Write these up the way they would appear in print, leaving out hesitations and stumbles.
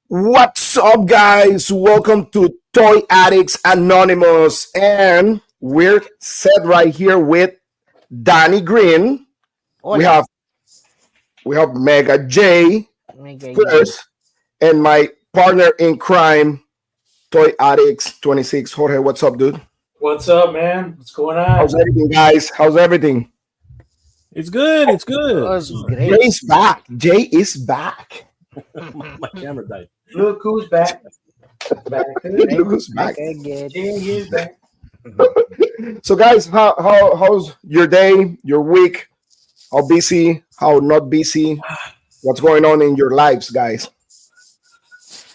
What's up, guys? Welcome to Toy Addicts Anonymous, and we're set right here with Danny Green. We Hola, have we have Mega J Mega J. first, and my partner in crime, Toy Addicts 26. Jorge, what's up, dude? What's up, man? What's going How's on? everything, guys? How's everything? It's good. It's Oh, good. it's Sorry, Jay great. is back. Jay is back. my camera died. Look who's back. Back Look again. who's back. Again. Jay is back. So, guys, how's your day, your week? How busy? How not busy? What's going on in your lives, guys?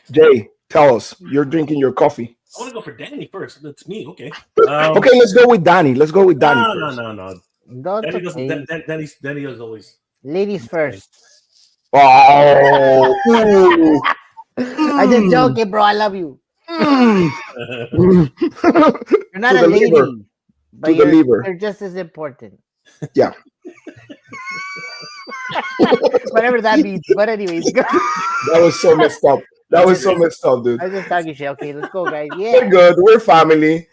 Jay, tell us. You're drinking your coffee. I want to go for Danny first. That's me. Okay. Okay, let's go with Danny. Let's go with Danny No, no, first. no, no. Don't Danny doesn't. okay. Danny is always. Ladies first. Oh, ooh, I just mm, joking, bro. I love you. mm, mm. You're not To a the lady, liver. but To the liver. you're just as important. Yeah. Whatever that means. But anyways, go. That was so messed up. That was so messed up, dude. I was just talking shit. Okay, let's go, guys. We're Yeah, good. We're family.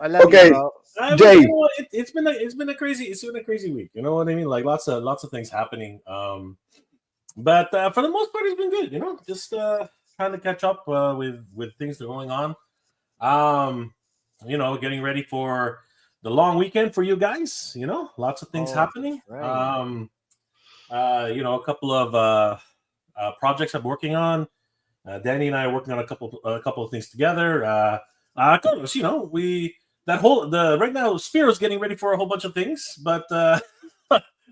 I love Okay, you, bro. Jay. You know what? It's been a crazy week. You know what I mean? Like lots of things happening. But for the most part, it's been good. You know, just trying to catch up with things that are going on. Getting ready for the long weekend for you guys. You know, lots of things Oh, happening. right. A couple of projects I'm working on. Danny and I are working on a couple of things together. Carlos, we that whole the right now Spiro's getting ready for a whole bunch of things, but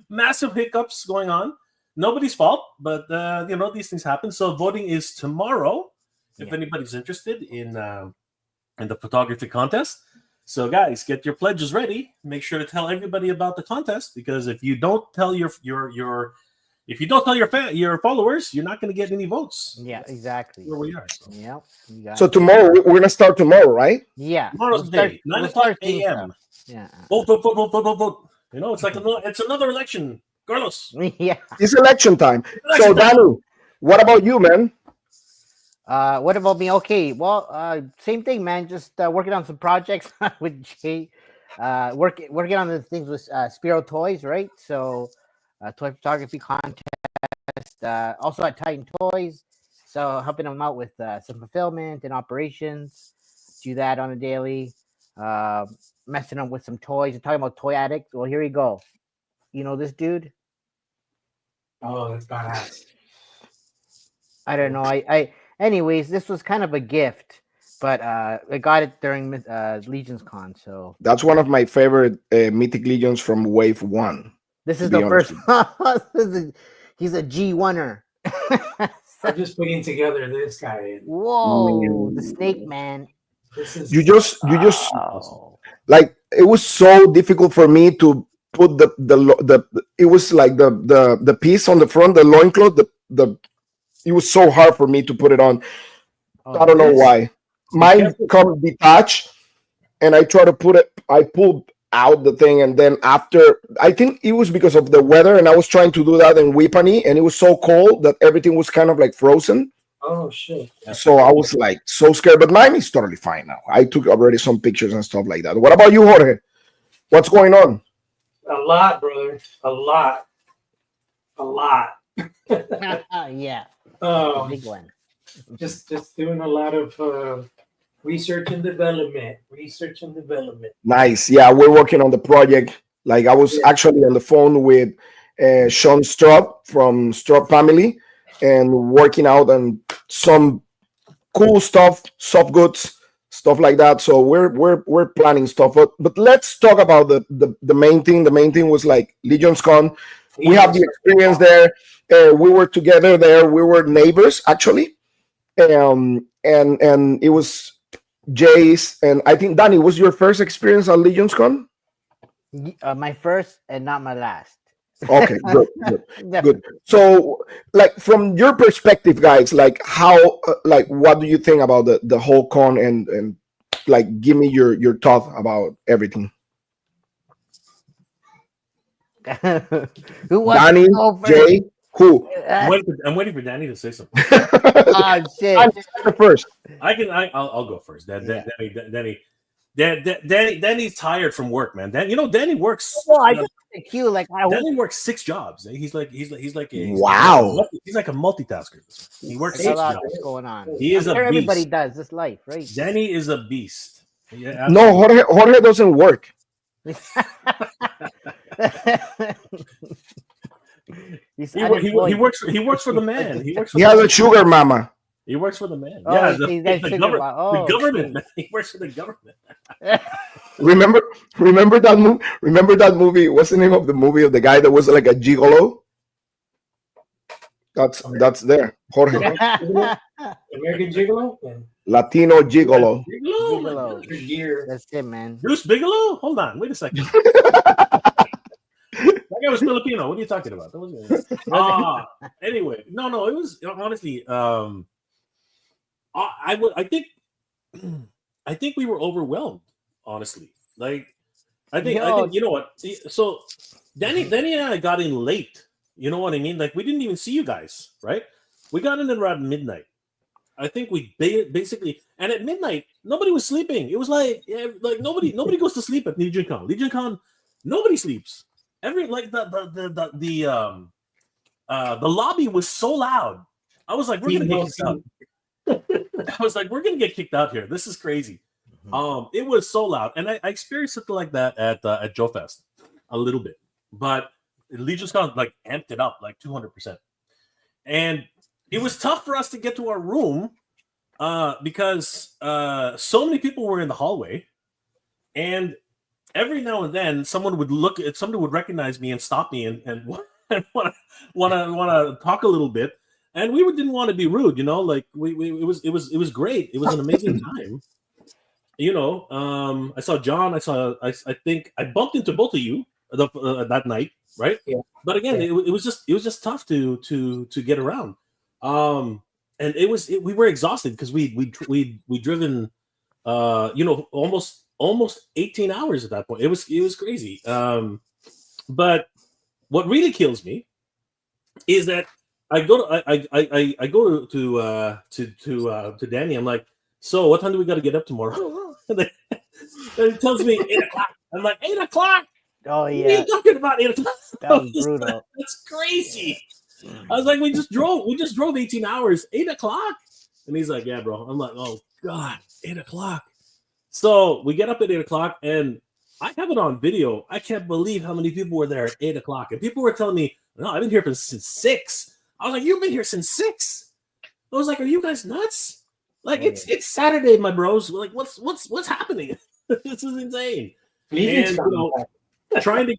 massive hiccups going on. Nobody's fault, but these things happen. So voting is tomorrow. If Yeah. anybody's interested in the photography contest. So guys, get your pledges ready. Make sure to tell everybody about the contest because if you don't tell your followers, you're not going to get any votes. Yeah, That's exactly. where we are. So Yep, you got So it. tomorrow we're gonna start tomorrow, right? Yeah, tomorrow's the day, 9 we'll o'clock start things a.m. up. Yeah, Vote, vote, vote, vote, vote, vote, vote. It's another election. Carlos, yeah. It's election time. So election time. Danny, what about you, man? What about me? Okay, well, same thing, man. Just working on some projects with Jay. Working on the things with Spiro Toys, right? So, toy photography contest. Also at Titan Toys. So helping them out with some fulfillment and operations. Do that on a daily. Uh, Messing them with some toys. And talking about toy addicts. Well, here you go. You know this dude? Oh, that's badass. I don't know. Anyways, this was kind of a gift, but I got it during Legion's Con. So That's one of my favorite Mythic Legions from Wave 1. this To is be the honest first. He's a G1er. I'm just putting together this guy. Whoa, the Mm. snake man. This is You just Oh, like it was so difficult for me to put the it was like the piece on the front, the loincloth, the it was so hard for me to put it on. I don't know this. why. Be Mine careful. comes detached, and I try to put it. I pulled out the thing, and then after, I think it was because of the weather, and I was trying to do that in Whippany, and it was so cold that everything was kind of like frozen. Oh shit. So I was like so scared, but mine is totally fine now. I took already some pictures and stuff like that. What about you, Jorge? What's going on? A lot, brother. A lot. A lot. yeah, the um, big one. just doing a lot of research and development. Research and development. Nice. Yeah, we're working on the project. Like I was Yeah. actually on the phone with Sean Straub from Straub Family and working out on some cool stuff, soft goods, stuff like that. So we're planning stuff. But let's talk about the main thing. The main thing was like Legion's Con. We have the experience there. We were together there. We were neighbors actually. And it was Jay's, and I think Danny was your first experience at Legion's Con. My first and not my last. Okay, good, good, Definitely. good. So, like from your perspective, guys, like how, like, what do you think about the whole con, and like, give me your thought about everything. Who wants Danny, to go first? Jay. Who? I'm waiting for Danny to say something. Oh shit! I'm the first. I'll go first. Yeah. Danny's tired from work, man. Danny works. Well, I just the cue like I hope Danny works 6 jobs. Wow. He's like a multitasker. He works there's a 6 lot jobs. going on. He is I'm a sure everybody beast. does this life, right? Danny is a beast. Yeah, No, Jorge doesn't work. He's he unemployed. works. He works for the man. He works for He the has man. a sugar mama. He works for the man. Oh, Yeah, he's got sugar government. oh, The government. Man. He works for the government. Remember that movie? Remember that movie? What's the name of the movie of the guy that was like a gigolo? That's there. Jorge. American Gigolo? Yeah. Latino gigolo. Bigelow. Good year. That's it, man. Bruce Bigelow? Hold on, wait a second. That guy was Filipino. What are you talking about? That wasn't. Anyway, no. It was honestly. I think. I think we were overwhelmed. Honestly, like, I think you know what. So, Danny and I got in late. You know what I mean? Like, we didn't even see you guys, right? We got in around midnight. I think we basically, and at midnight, nobody was sleeping. It was like nobody goes to sleep at Legion Con. Legion Con, nobody sleeps. The lobby was so loud. I was like, we're gonna get kicked out. I was like, we're gonna get kicked out here. This is crazy. It was so loud, and I experienced something like that at Joe Fest a little bit, but Legion's Con like amped it up like 200%, and it was tough for us to get to our room because so many people were in the hallway, and every now and then somebody would recognize me and stop me and want to talk a little bit, and we didn't want to be rude, you know, like it was great. It was an amazing time. You know, I saw John. I think I bumped into both of you that night, right? Yeah. But again, it was just tough to get around. And we were exhausted because we driven, you know, almost 18 hours at that point. It was crazy. But what really kills me is that I go to Danny. I'm like, so what time do we got to get up tomorrow? and he tells me 8:00. I'm like, 8:00. Oh yeah. What are you talking about 8:00? That was brutal. That's crazy. I was like, we just drove 18 hours, 8:00. And he's like, yeah, bro. I'm like, oh God, 8:00. So we get up at 8:00, and I have it on video. I can't believe how many people were there at 8:00. And people were telling me, no, I've been here since 6. I was like, you've been here since 6? I was like, are you guys nuts? Like, it's Saturday, my bros. Like, what's happening? This is insane. And, you know, trying to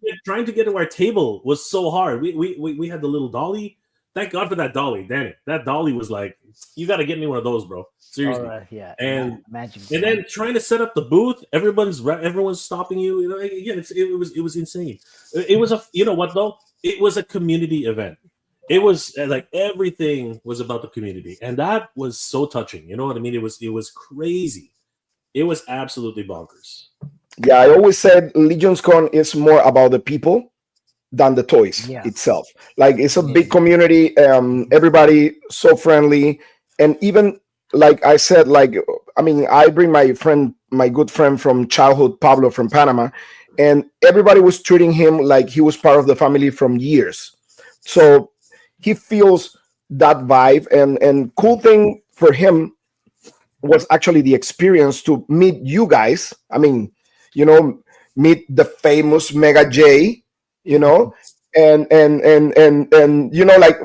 get to our table was so hard. We had the little dolly. Thank God for that dolly, Danny. That dolly was like, you got to get me one of those, bro. Seriously. Yeah. And Magic. And then trying to set up the booth, everyone's stopping you. You know, again, it was insane. It was you know what though? It was a community event. It was like everything was about the community, and that was so touching. You know what I mean? It was crazy. It was absolutely bonkers. Yeah, I always said Legion's Con is more about the people than the toys itself. Like, it's a big community. Everybody so friendly, and even like I said, like, I mean, I bring my good friend from childhood, Pablo from Panama, and everybody was treating him like he was part of the family from years. So he feels that vibe, and cool thing for him was actually the experience to meet you guys. I mean, you know, meet the famous Mega J, you know, and you know, like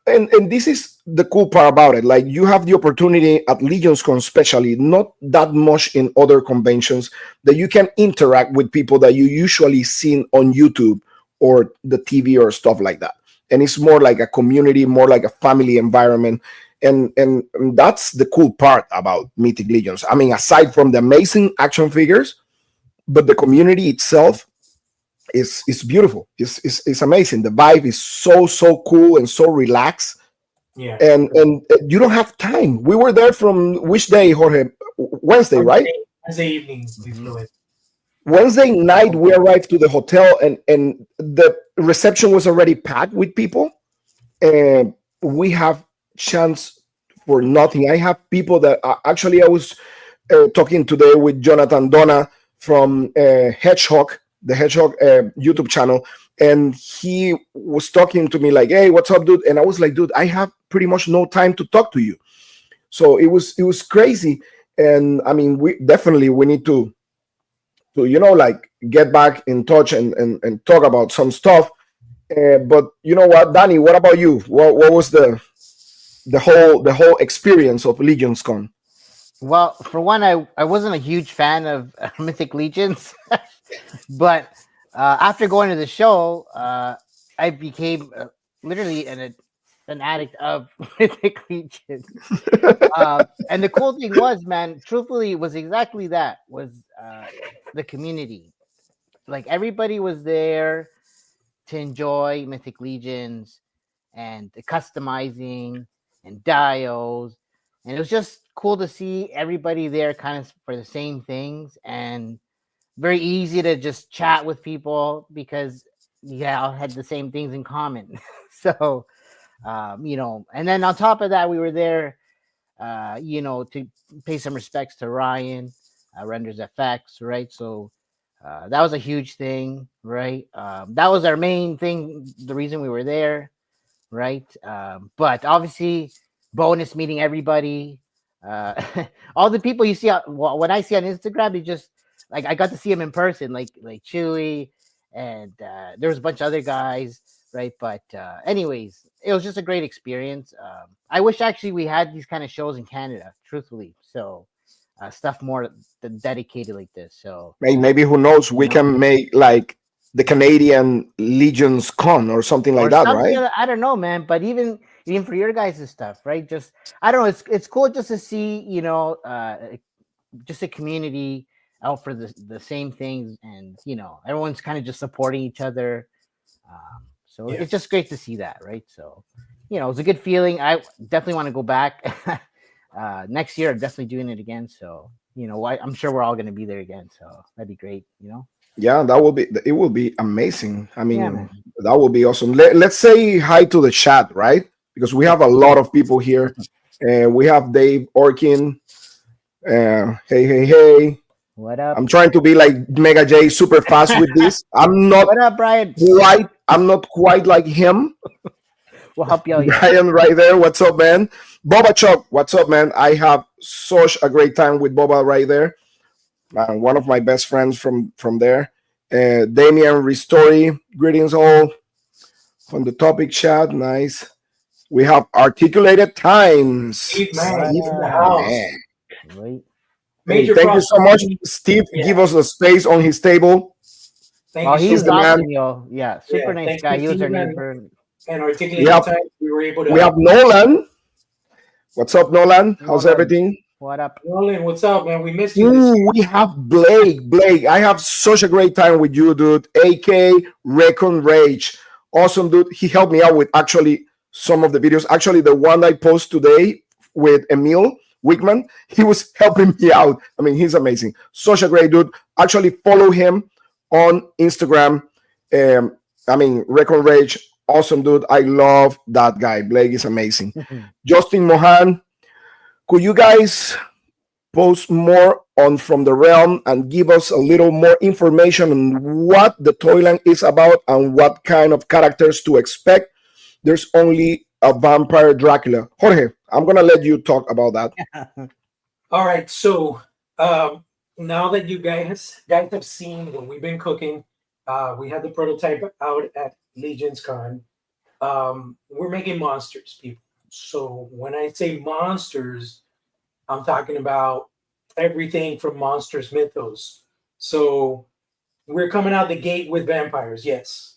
and this is the cool part about it. Like, you have the opportunity at Legion's Con, especially, not that much in other conventions, that you can interact with people that you usually see on YouTube or the TV or stuff like that. And it's more like a community, more like a family environment. And that's the cool part about Mythic Legions. I mean, aside from the amazing action figures, but the community itself is beautiful. It's amazing. The vibe is so cool and so relaxed. Yeah. And you don't have time. We were there from which day, Jorge? Wednesday, right? Wednesday evening we flew in. Wednesday night we arrived to the hotel, and the reception was already packed with people. and we have chance for nothing. I have people that actually I was talking today with Jonathan Donna from Hedgehog, the Hedgehog YouTube channel, and he was talking to me like, "Hey, what's up, dude?" And I was like, "Dude, I have pretty much no time to talk to you." So it was crazy, and I mean, we need to like get back in touch and talk about some stuff. But you know what, Danny? What about you? What was the whole experience of Legion's Con? Well, for one, I wasn't a huge fan of Mythic Legions, but after going to the show, I became literally an addict of Mythic Legion. And the cool thing was, man, truthfully, it was exactly that. Was the community, like everybody was there to enjoy Mythic Legions and the customizing and dials. And it was just cool to see everybody there kind of for the same things, and very easy to just chat with people because yeah, all had the same things in common. So, and then on top of that, we were there, to pay some respects to Ryan, Renders FX, right? So that was a huge thing, right? That was our main thing, the reason we were there, right? But obviously, bonus meeting everybody. All the people you see when I see on Instagram, you just like I got to see them in person, like Chewy, and there was a bunch of other guys, right? But anyways, it was just a great experience. I wish actually we had these kind of shows in Canada, truthfully. So stuff more dedicated like this. So Maybe who knows? you We know, can make like the Canadian Legion's Con or something like or that, something. right? I don't know, man. But even for your guys' stuff, right? Just I don't know. It's cool just to see, just a community out for the same things, and everyone's kind of just supporting each other. So Yeah. it's just great to see that, right? So it was a good feeling. I definitely want to go back next year. I'm definitely doing it again. So I'm sure we're all going to be there again. So that'd be great. Yeah, it will be amazing. I Yeah, mean, man. that will be awesome. Let's say hi to the chat, right? Because we have a lot of people here. We have Dave Orkin. Hey, hey, hey. What up? I'm trying to be like Mega J super fast with this. What up, Brian? I'm not quite like him. We'll help you out here. Brian right there. What's up, man? Boba Chuck, what's up, man? I have such a great time with Boba right there. One of my best friends from there. Damian Ristori, greetings all from the topic chat. Nice. We have articulated times. Steve What Mann Steve in the up? house. Man. Wait. Hey, Major thank you props so to much, Steve. Steve. Yeah. Give us a space on his table. Thank Oh, you so he He's was the much. man. awesome, yo. Yeah, super Yeah. nice Thanks guy. to He was our Steve neighbor. and We articulated have time. We were able we have to. Nolan. What's up, Nolan? How's Nolan, everything? what up? Nolan, what's up, man? We missed you this Ooh, year. we have Blake. Blake, I have such a great time with you, dude. AK Recon Rage. Awesome, dude. He helped me out with actually some of the videos. Actually, the one I post today with Emil Wickman, he was helping me out. I mean, he's amazing. Such a great dude. Actually, follow him on Instagram. Recon Rage. Awesome, dude. I love that guy. Blake is amazing. Justin Mohan, could you guys post more on From the Realm and give us a little more information on what the Toyland is about and what kind of characters to expect? There's only a vampire Dracula. Jorge, I'm gonna let you talk about that. All right. So now that you guys have seen what we've been cooking, we had the prototype out at Legion's Con. We're making monsters, people. So when I say monsters, I'm talking about everything from monsters mythos. So we're coming out the gate with vampires, yes,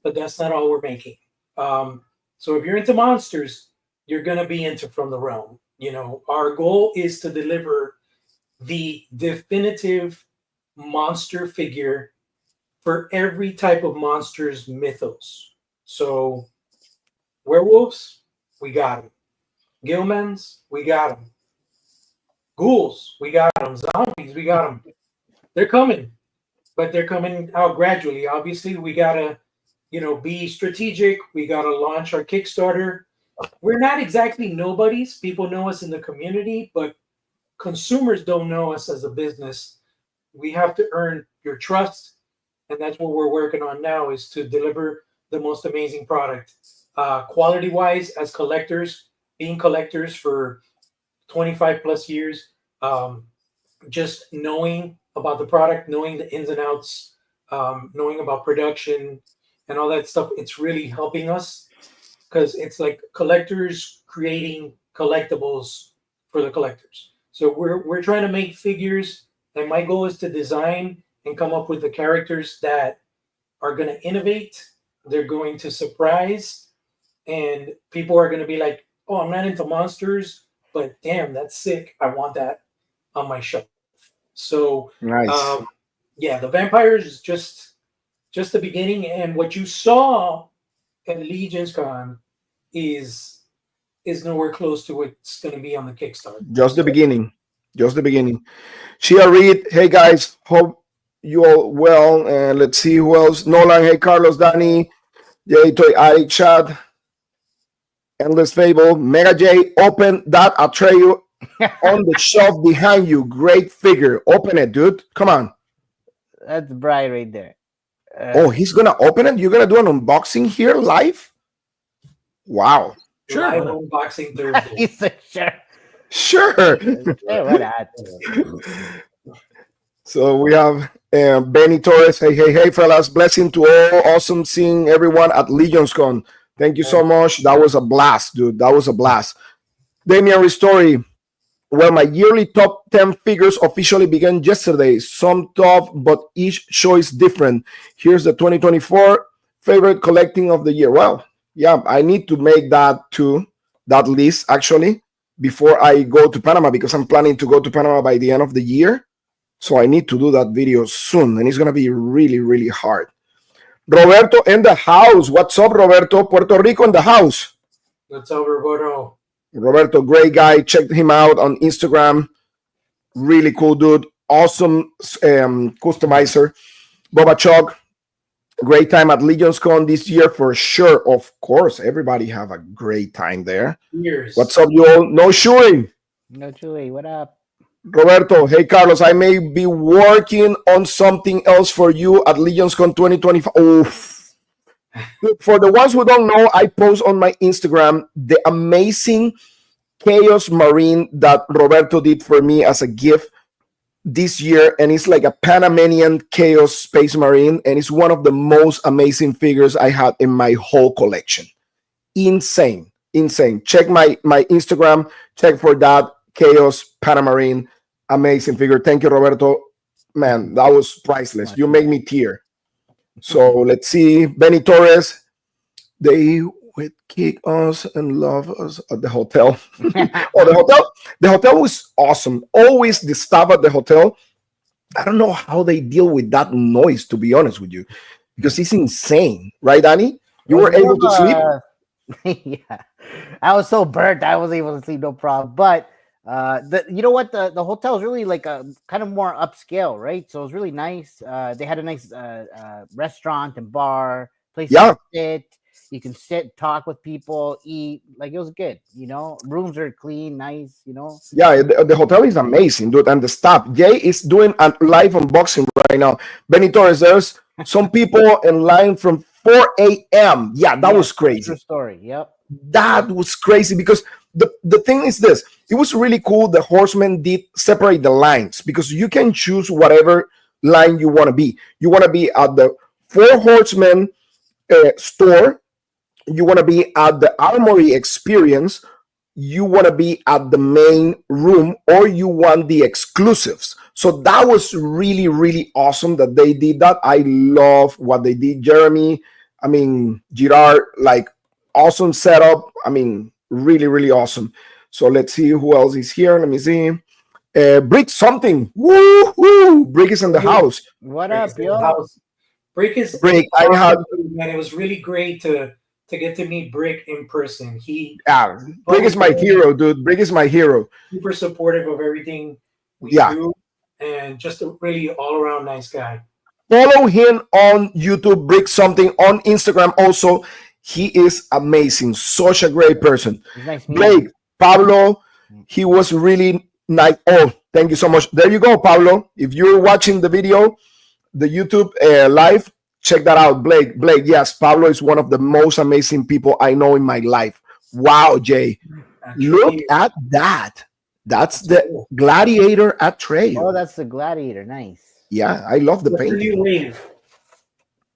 but that's not all we're making. So if you're into monsters, you're gonna be into From the Realm. Our goal is to deliver the definitive monster figure for every type of monsters mythos. So werewolves, we got them. Gilmans, we got them. Ghouls, we got them. Zombies, we got them. They're coming, but they're coming out gradually. Obviously, we gotta be strategic. We got to launch our Kickstarter. We're not exactly nobodies. People know us in the community, but consumers don't know us as a business. We have to earn your trust, and that's what we're working on now, is to deliver the most amazing product. Quality wise, as collectors, being collectors for 25 plus years, um, just knowing about the product, knowing the ins and outs, knowing about production and all that stuff, it's really helping us, because it's like collectors creating collectibles for the collectors. So we're trying to make figures, and my goal is to design and come up with the characters that are going to innovate. They're going to surprise, and people are going to be like, "Oh, I'm not into monsters, but damn, that's sick. I want that on my shelf." So, Nice. yeah, the vampires is just the beginning, and what you saw at Legion's Con is nowhere close to what's going to be on the Kickstarter. Just the So, beginning. Just the beginning. Shia Reed, hey guys, hope you all well. And let's see who else. Nolan, hey Carlos, Danny, J Toy Addict, Chad, Endless Fable, Mega J. Open that Atreyu on the shelf behind you. Great figure. Open it, dude. Come on. That's Brian right there. Oh, he's gonna open it. You're gonna do an unboxing here live. Wow. Sure. live why not? unboxing Thursday. He's a sure. Sure. Hey, what that? So we have Benny Torres. Hey, hey, hey, fellas. Blessing to all. Awesome seeing everyone at Legion's Con. Thank you so much. That was a blast, dude. That was a blast. Damian Ristori. Well, my yearly top 10 figures officially began yesterday. Some tough, but each show is different. Here's the 2024 favorite collecting of the year. Well, yeah, I need to make that too, that list actually, before I go to Panama, because I'm planning to go to Panama by the end of the year. So I need to do that video soon, and it's going to be really, really hard. Roberto in the house. What's up, Roberto? Puerto Rico in the house. What's up, Roberto? Roberto, great guy. Check him out on Instagram. Really cool dude. Awesome customizer. Boba Chog, great time at Legion's Con this year for sure. Of course, everybody have a great time there. Cheers. What's up, you all? No shooting. No, Chewy, what up? Roberto, hey Carlos, I may be working on something else for you at Legion's Con 2025. Oof. For the ones who don't know, I post on my Instagram the amazing Chaos Marine that Roberto did for me as a gift this year, and it's like a Panamanian Chaos Space Marine, and it's one of the most amazing figures I had in my whole collection. Insane. Check my Instagram, check for that Chaos Panamarine, amazing figure. Thank you, Roberto. Man, that was priceless. You make me tear. So let's see. Benny Torres, they would kick us and love us at the hotel. The hotel was awesome. Always the staff at the hotel. I don't know how they deal with that noise, to be honest with you, because it's insane, right, Danny? You were able to sleep? Yeah, I was so burnt. I was able to sleep, no problem. But you know what? The hotel is really like a kind of more upscale, right? So it was really nice. They had a nice restaurant and bar place to sit. You can sit, talk with people, eat. Like, it was good. Rooms are clean, nice. Yeah, the hotel is amazing, dude, and the staff. Jay is doing a live unboxing right now. Benny Torres, there's some people in line from 4 a.m. Yeah, that was crazy. True story. Yep. That was crazy, because the thing is this. It was really cool. The horsemen did separate the lines, because you can choose whatever line you want to be. You want to be at the Four Horsemen store. You want to be at the Armory Experience. You want to be at the main room, or you want the exclusives. So that was really, really awesome that they did that. I love what they did. Jeremy, Girard, like, awesome setup. Really, really awesome. So let's see who else is here. Let me see. Brick something. Woo! Brick is in the house. What up, yo? Brick is Brick. Man, it was really great to get to meet Brick in person. Brick is my hero, dude. Brick is my hero. Super supportive of everything we do, and just a really all around nice guy. Follow him on YouTube, Brick Something, on Instagram also. He is amazing. Such a great person. It's nice meeting Blake, you. Pablo, he was really nice. Oh, thank you so much. There you go, Pablo. If you're watching the video, the YouTube live, check that out. Blake, yes, Pablo is one of the most amazing people I know in my life. Wow, Jay. Look Actually, at that. That's that's the cool. gladiator at Oh, Trail. that's the gladiator. Nice. Yeah, I love the That's the new painting. wave.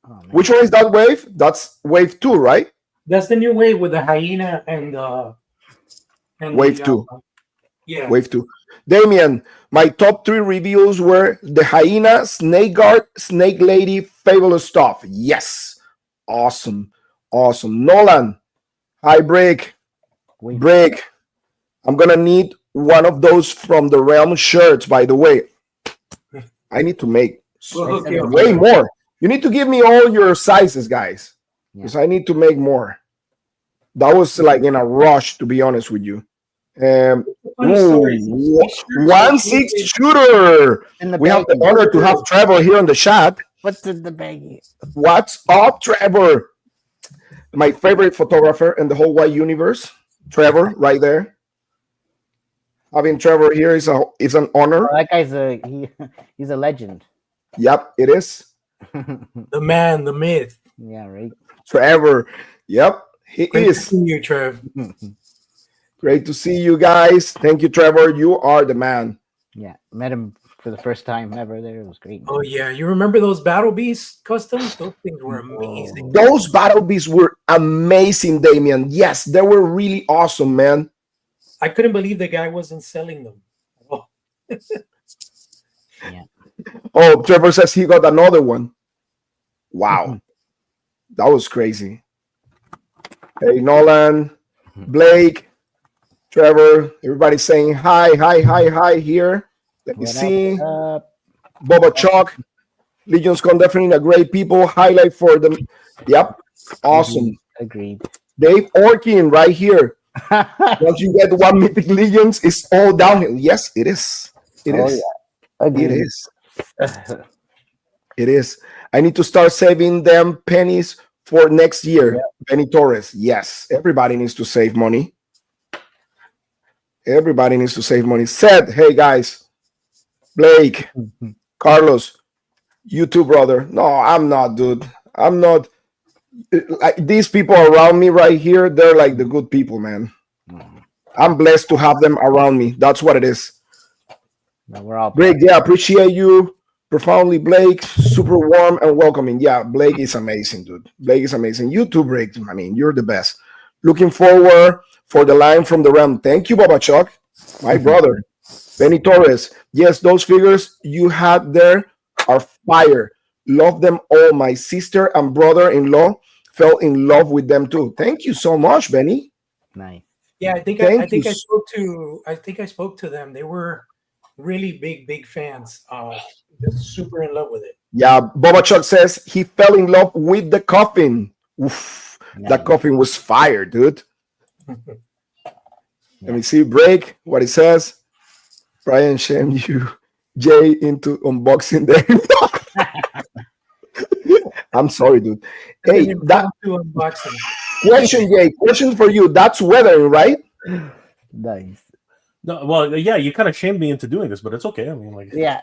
Oh man. Which one is that wave? That's wave 2, right? That's the new wave with the hyena and Wave the 2. yeah. Wave 2. Damien, my top 3 reviews were the hyena, snake guard, snake lady, fabulous stuff. Yes. Awesome. Awesome. Nolan, hi, Break. Wait. Break. I'm going to need one of those from the Realm shirts, by the way. I need to make We'll hook you up. way more. You need to give me all your sizes, guys, Yeah. because I need to make more. That was like in a rush, to be honest with you. Funny story. Ooh, These shirts 1-6 shooter. In the We have the baggie. honor to have Trevor here on the chat. What's in the baggie? What's up, Trevor? My favorite photographer in the whole wide universe, Trevor, right there. Having Trevor here is an honor. Oh, that guy's he's a legend. Yep, it is. The man, the myth. Yeah, right. Trevor. Yep, he Great to is. see you, Trev. Great to see you guys. Thank you, Trevor. You are the man. Yeah, met him for the first time ever. There, it was great. Oh yeah, you remember those Battle Beast customs? Those things were amazing. Those battle beasts were amazing, Damien. Yes, they were really awesome, man. I couldn't believe the guy wasn't selling them. Oh, Oh, Trevor says he got another one. Wow. That was crazy. Hey, Nolan, Blake, Trevor, everybody saying hi here. Let me What see. up? Boba Chalk, Legion's Con, definitely a great people. Highlight for them. Yep. Awesome. Agreed. Dave Orkin right here. Once you get 1 mythic Legions, it's all downhill. Yes, it is. It Oh, is. yeah. It Agreed. is. It is. I need to start saving them pennies for next year. Yeah. Benny Torres. Yes. Everybody needs to save money. Everybody needs to save money. Said, hey guys, Blake, Carlos, you too, brother. No, I'm not, dude. I'm not. Like these people around me right here, they're like the good people, man. I'm blessed to have them around me. That's what it is. No, we're all Blake, yeah, appreciate you profoundly, Blake. Super warm and welcoming. Yeah, Blake is amazing, dude. Blake is amazing. You too, Blake. I mean, you're the best. Looking forward for the line from the realm. Thank you, Baba Chuck, my brother. Benny Torres. Yes, those figures you had there are fire. Love them all. My sister and brother-in-law fell in love with them too. Thank you so much, Benny. nice. yeah. I think Thank you. I spoke to them. They were really big fans. They're super in love with it. Yeah, Boba Chuck says he fell in love with the coffin. Oof, that Nice. coffin was fire, dude. Let me see. Break what it says. Brian shamed you, Jay, into unboxing there. I'm sorry, dude. Hey, An that impromptu unboxing. question, Jay. Question for you. That's weathering, right? Nice. No, well, yeah, you kind of shamed me into doing this, but it's okay. I mean, like, Yeah.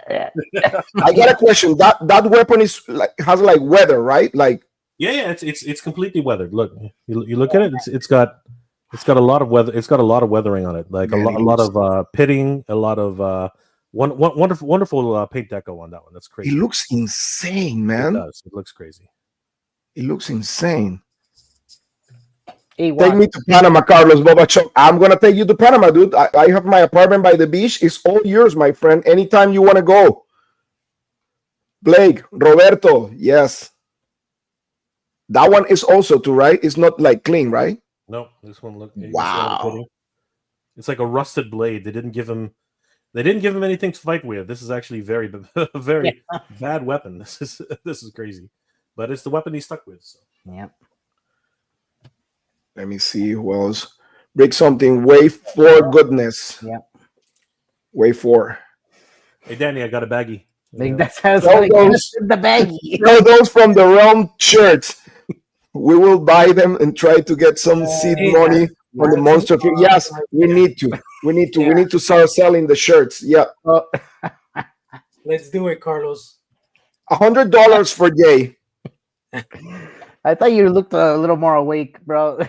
I got a question. That weapon is like has like weather, right? Like yeah, it's completely weathered. Look, you look at it. It's got a lot of weather. It's got a lot of weathering on it, like Man, a lot of pitting, a lot of wonderful paint deco on that one. That's it crazy. looks insane, It man. does. It looks crazy. It looks insane. Hey, Take me to Panama, Carlos Boba Chuck. I'm gonna take you to Panama, dude. I have my apartment by the beach. It's all yours, my friend. Anytime you want to go. Blake, Roberto, yes. That one is also too, right? It's not like clean, right? No, this one look. Wow. It's like a rusted blade. They didn't give him anything to fight with. This is actually very very bad weapon. This is crazy, but it's the weapon he's stuck with. So. Yeah. Let me see who else. Break something. Way for goodness. Yeah. Way for. Hey, Danny, I got a baggie. Like Yeah. that's how it's Sell like those, the baggie. sell those from the Realm shirts. We will buy them and try to get some seed Hey, money on the that's an monster. Yes, awesome we idea. need to. We need to. Yeah, We need to start selling the shirts. Yeah, Oh, let's do it, Carlos. $100 for Jay. I thought you looked a little more awake, bro.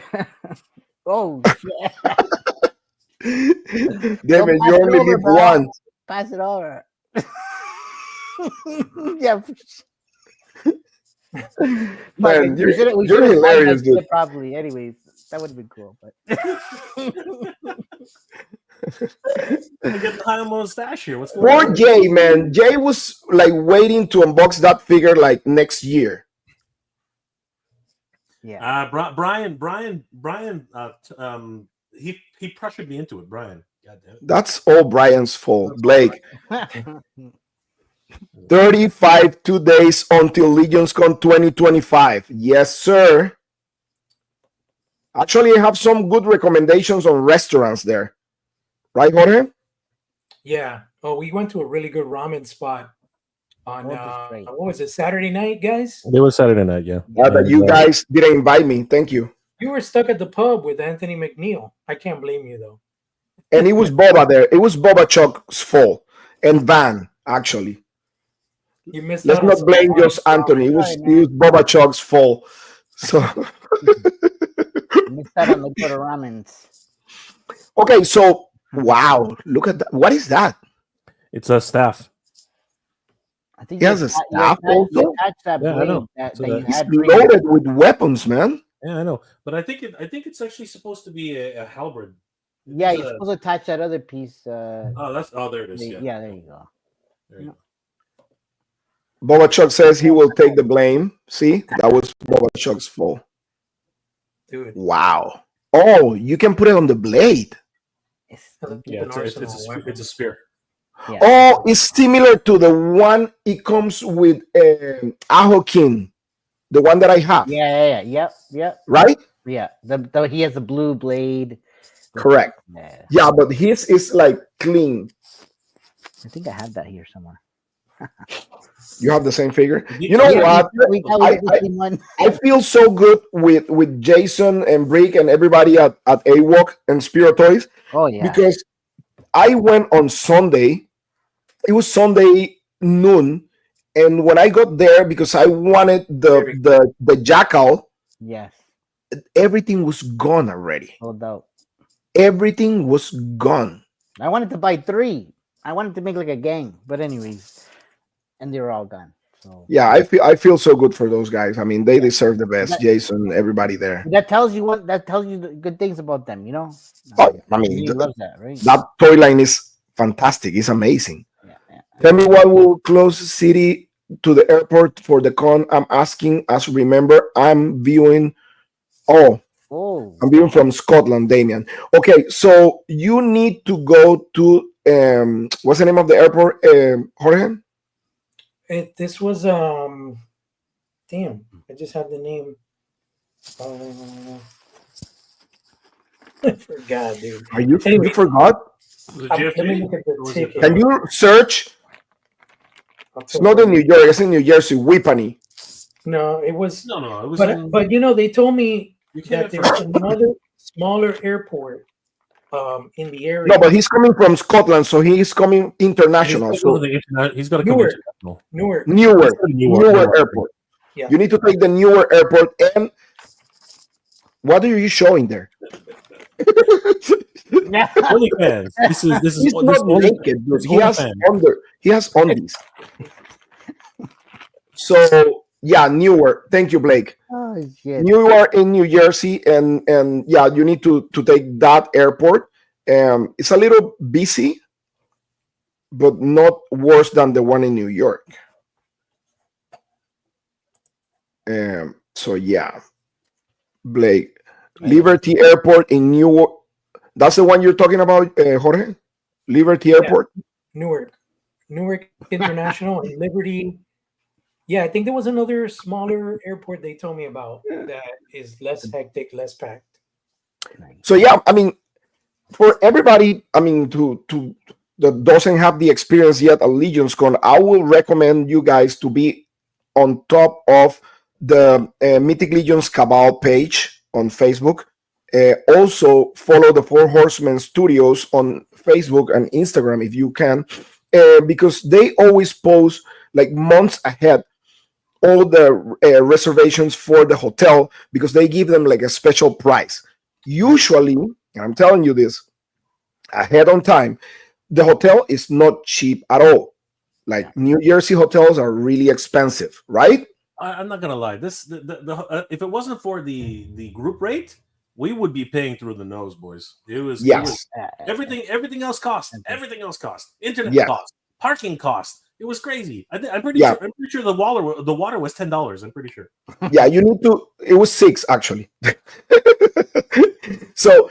Oh shit! Don't David, pass you it only over, live bro. once. Pass it over. Yeah. Fuck Man, it. We should you're have timed hilarious, that dude. shit properly. Anyways, that would have been cool. But I get the high mustache here. What's going Poor on? Jay, man. Jay was like waiting to unbox that figure like next year. yeah, Brian, he pressured me into it. Brian, God damn it. That's all Brian's fault. That's all Blake, 35 2 days until LegionsCon 2025. Yes, sir. Actually, I have some good recommendations on restaurants there. Right, Jorge? Yeah. Oh, we went to a really good ramen spot on What is great? what was it, Saturday night, guys? It was Saturday night, yeah. That you guys didn't invite me. Thank you. You were stuck at the pub with Anthony McNeil. I can't blame you though. And it was Boba there. It was Boba Chuck's fault. And Van, actually. You missed Let's out on not some blame ramen. just Anthony. It Sorry, was Boba Chuck's fault. So Missed out on the good ramens. okay, so wow, look at that. What is that? It's a staff. I think He has a staff you also? attached that Yeah, I blade know. that, So that you that- He's had. loaded with weapons, man. Yeah, I know. But I think it's actually supposed to be a halberd. Yeah, It's you're a- supposed to attach that other piece. there it is. Yeah. Yeah, there you go. There you Boba Chuck says he will take the blame. See, that was Boba Chuck's fault. Dude. Wow. Oh, you can put it on the blade. It's, An Yeah, arsenal it's weapon. a spear. yeah. Oh, it's similar to the one it comes with Ahokin, the one that I have, Yep. right? Yeah, he has a blue blade. Correct. Yeah, Yeah, but his is like clean. I think I have that here somewhere. You have the same figure. You You know Yeah, what? we got the same one. I feel so good with Jason and Brick and everybody at AWOC and Spirit Toys Oh yeah, because I went on Sunday. It was Sunday noon, and when I got there, because I wanted the jackal, yes, everything was gone already. sold out. Everything was gone. I wanted to buy 3. I wanted to make like a gang, but anyways, and they were all gone. So Yeah, I feel so good for those guys. I mean, they deserve the best. Jason, everybody there. that tells you the good things about them, you know. Oh, I mean, He loves that, right? that toy line is fantastic. It's amazing. Yeah. Tell me what will close city to the airport for the con. I'm asking. As remember, I'm viewing. Oh, Oh, I'm viewing from Scotland, Damien. Okay, so you need to go to what's the name of the airport, Jorge? This was damn, I just had the name. I forgot, dude. Are you? Anyway. You forgot? Was it Let me JFK? look at the Or was it, ticket. Can you search? I'll It's tell not you. in New York. It's in New Jersey, Whippany. No, it was. No, it was. But you know, they told me you can't that there's another smaller airport in the area. No, but he's coming from Scotland, so he is coming international. He's So got to come Newark. international. Newark. Newark Newark. Airport. Yeah. You need to take the Newark Airport. And what are you showing there? OnlyFans. This is He's not naked, dude. He has undies. So yeah, Newark. Thank you, Blake. oh shit. Newark in New Jersey, and yeah, you need to take that airport. It's a little busy, but not worse than the one in New York. So yeah, Blake, Liberty Airport in Newark. That's the one you're talking about, Jorge? Liberty Airport? Newark International and Liberty. Yeah, I think there was another smaller airport they told me about that is less hectic, less packed. So yeah, I mean, for everybody, I mean, to that doesn't have the experience yet at LegionsCon, I will recommend you guys to be on top of the Mythic Legions Cabal page on Facebook. Also, follow the Four Horsemen Studios on Facebook and Instagram if you can, because they always post like months ahead all the reservations for the hotel because they give them like a special price. Usually, and I'm telling you this ahead on time, the hotel is not cheap at all. Like New Jersey hotels are really expensive, right? I'm not gonna lie. If it wasn't for the group rate, we would be paying through the nose, boys. It was Yes. everything else cost. Everything else cost. Internet Yes. cost. Parking cost. It was crazy. I'm pretty Yeah. sure the water was $10. I'm pretty sure. Yeah, you need to. It was 6 actually. So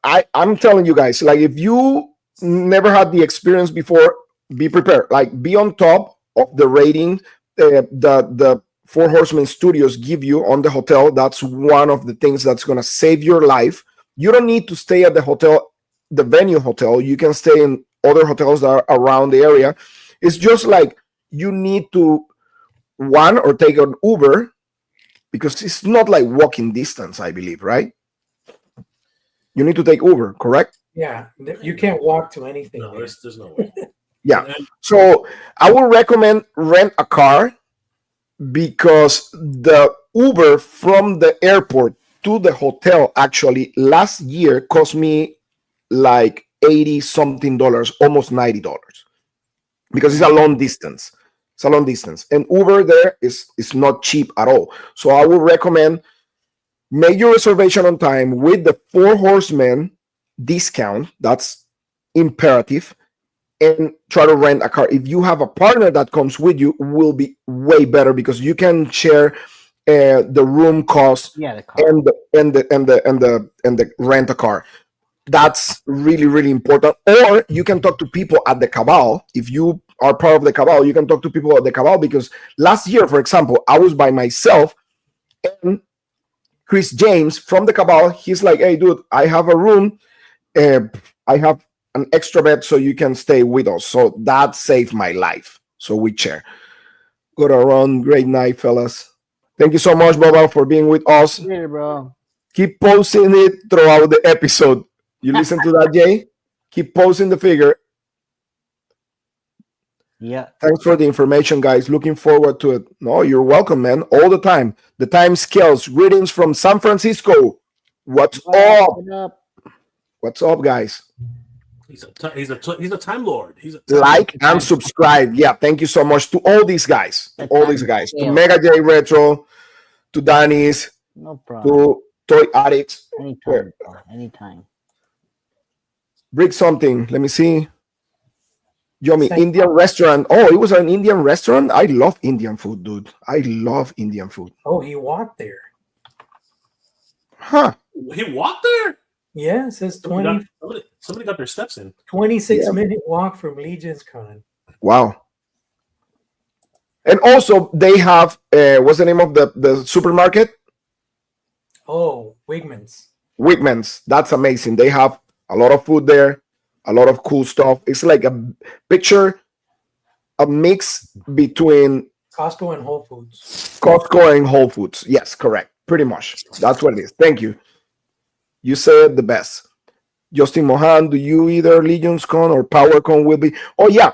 I'm telling you guys, like if you never had the experience before, be prepared. Like be on top of the rating the Four Horsemen Studios give you on the hotel. That's one of the things that's gonna save your life. You don't need to stay at the hotel, the venue hotel. You can stay in other hotels that are around the area. It's just like you need to one or take an Uber because it's not like walking distance, I believe, right? You need to take Uber, correct? Yeah, you can't walk to anything. No, there. there's no way. Yeah. So I would recommend rent a car because the Uber from the airport to the hotel actually last year cost me like 80 something dollars, almost $90, because it's a long distance. It's a long distance. And Uber there is not cheap at all. So I would recommend make your reservation on time with the Four Horsemen discount. That's imperative. And try to rent a car. If you have a partner that comes with you, will be way better because you can share the room cost Yeah, the car. and the rent a car. That's really important. Or you can talk to people at the Cabal. If you are part of the Cabal, you can talk to people at the Cabal because last year, for example, I was by myself and Chris James from the Cabal, he's like, hey, dude, I have a room. I have an extra bed so you can stay with us. So that saved my life. So we share. Good around. Great night, fellas. Thank you so much, Boba, for being with us. Later, bro. Keep posting it throughout the episode. You listen to that, Jay? Keep posting the figure. Yeah. Thanks for the information, guys. Looking forward to it. No, you're welcome, man. All the time. The time scales. Greetings from San Francisco. What's up? What up? What's up, guys? He's a time lord. He's a Like and subscribe. Yeah, thank you so much to all these guys. To all these guys. To Mega J Retro, to Danny's, No problem. to Toy Addicts. Anytime, bro. Anytime. Brick something. Let me see. Yomi, Thank- Indian restaurant. Oh, it was an Indian restaurant. I love Indian food, dude. I love Indian food. Oh, he walked there. Huh. He walked there. Yeah, it says Somebody got their steps in. 26-minute walk from Legion's Con. Wow. And also they have what's the name of the supermarket? Oh, Wigman's. Wigman's. That's amazing. They have a lot of food there, a lot of cool stuff. It's like a mix between Costco and Whole Foods. Costco and Whole Foods. Yes, correct. Pretty much. That's what it is. Thank you. You said the best. Justin Mohan, do you either LegionsCon or PowerCon will be? Oh, yeah.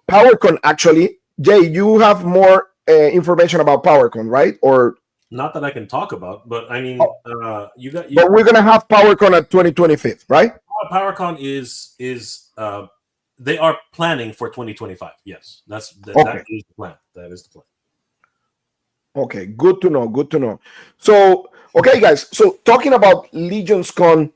PowerCon, actually. Jay, you have more information about PowerCon, right? Or Not that I can talk about, but I mean, you got. but we're gonna have PowerCon at 2025, right? PowerCon is they are planning for 2025. Yes, that is the plan. That is the plan. Okay, good to know. Good to know. So, okay, guys. So, talking about LegionsCon,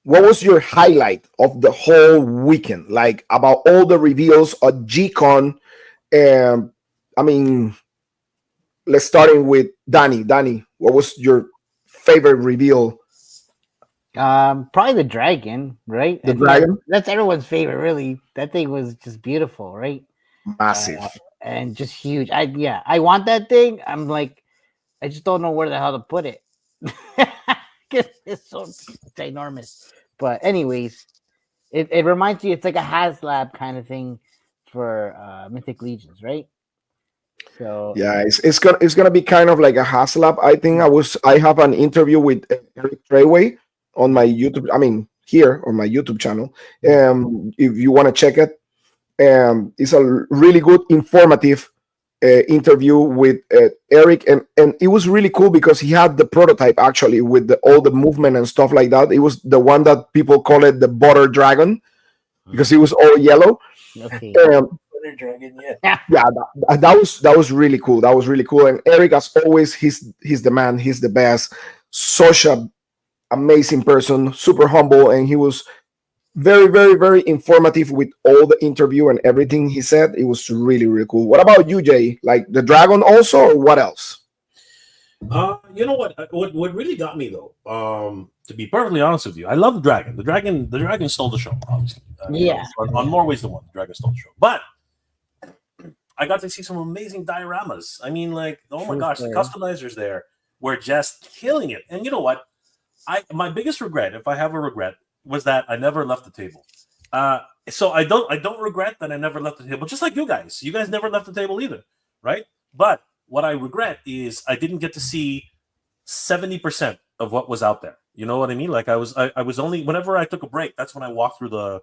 what was your highlight of the whole weekend? Like about all the reveals at GCon? I mean, let's starting with Danny. Danny, what was your favorite reveal? Probably the dragon, right? The I think dragon? That's everyone's favorite, really. That thing was just beautiful, right? Massive. And just huge. I want that thing. I'm like, I just don't know where the hell to put it. It's so ginormous. But anyways, it reminds you it's like a HasLab kind of thing for Mythic Legions, right? So Yeah, it's gonna be kind of like a hustle up. I think I have an interview with Eric Treyway on my YouTube. I mean, here on my YouTube channel. If you want to check it, it's a really good, informative interview with Eric, and it was really cool because he had the prototype actually with all the movement and stuff like that. It was the one that people call it the butter dragon because it was all yellow. okay. Um, Butter Dragon, yeah. yeah, that was really cool. That was really cool. And Eric, as always, he's the man. He's the best. Such a amazing person, super humble, and he was very, very, very informative with all the interview and everything he said. It was really, really cool. What about you, Jay? Like the dragon also, or what else? You know what? What really got me though, to be perfectly honest with you, I love the dragon. The dragon stole the show, obviously. Yeah. On more ways than one, the dragon stole the show. But I got to see some amazing dioramas. I mean, like, oh my True gosh, the story. customizers there were just killing it. And you know what? My biggest regret, if I have a regret, was that I never left the table. So I don't regret that I never left the table. Just like you guys never left the table either, right? But what I regret is I didn't get to see 70% of what was out there. You know what I mean? Like I was only whenever I took a break, that's when I walked through the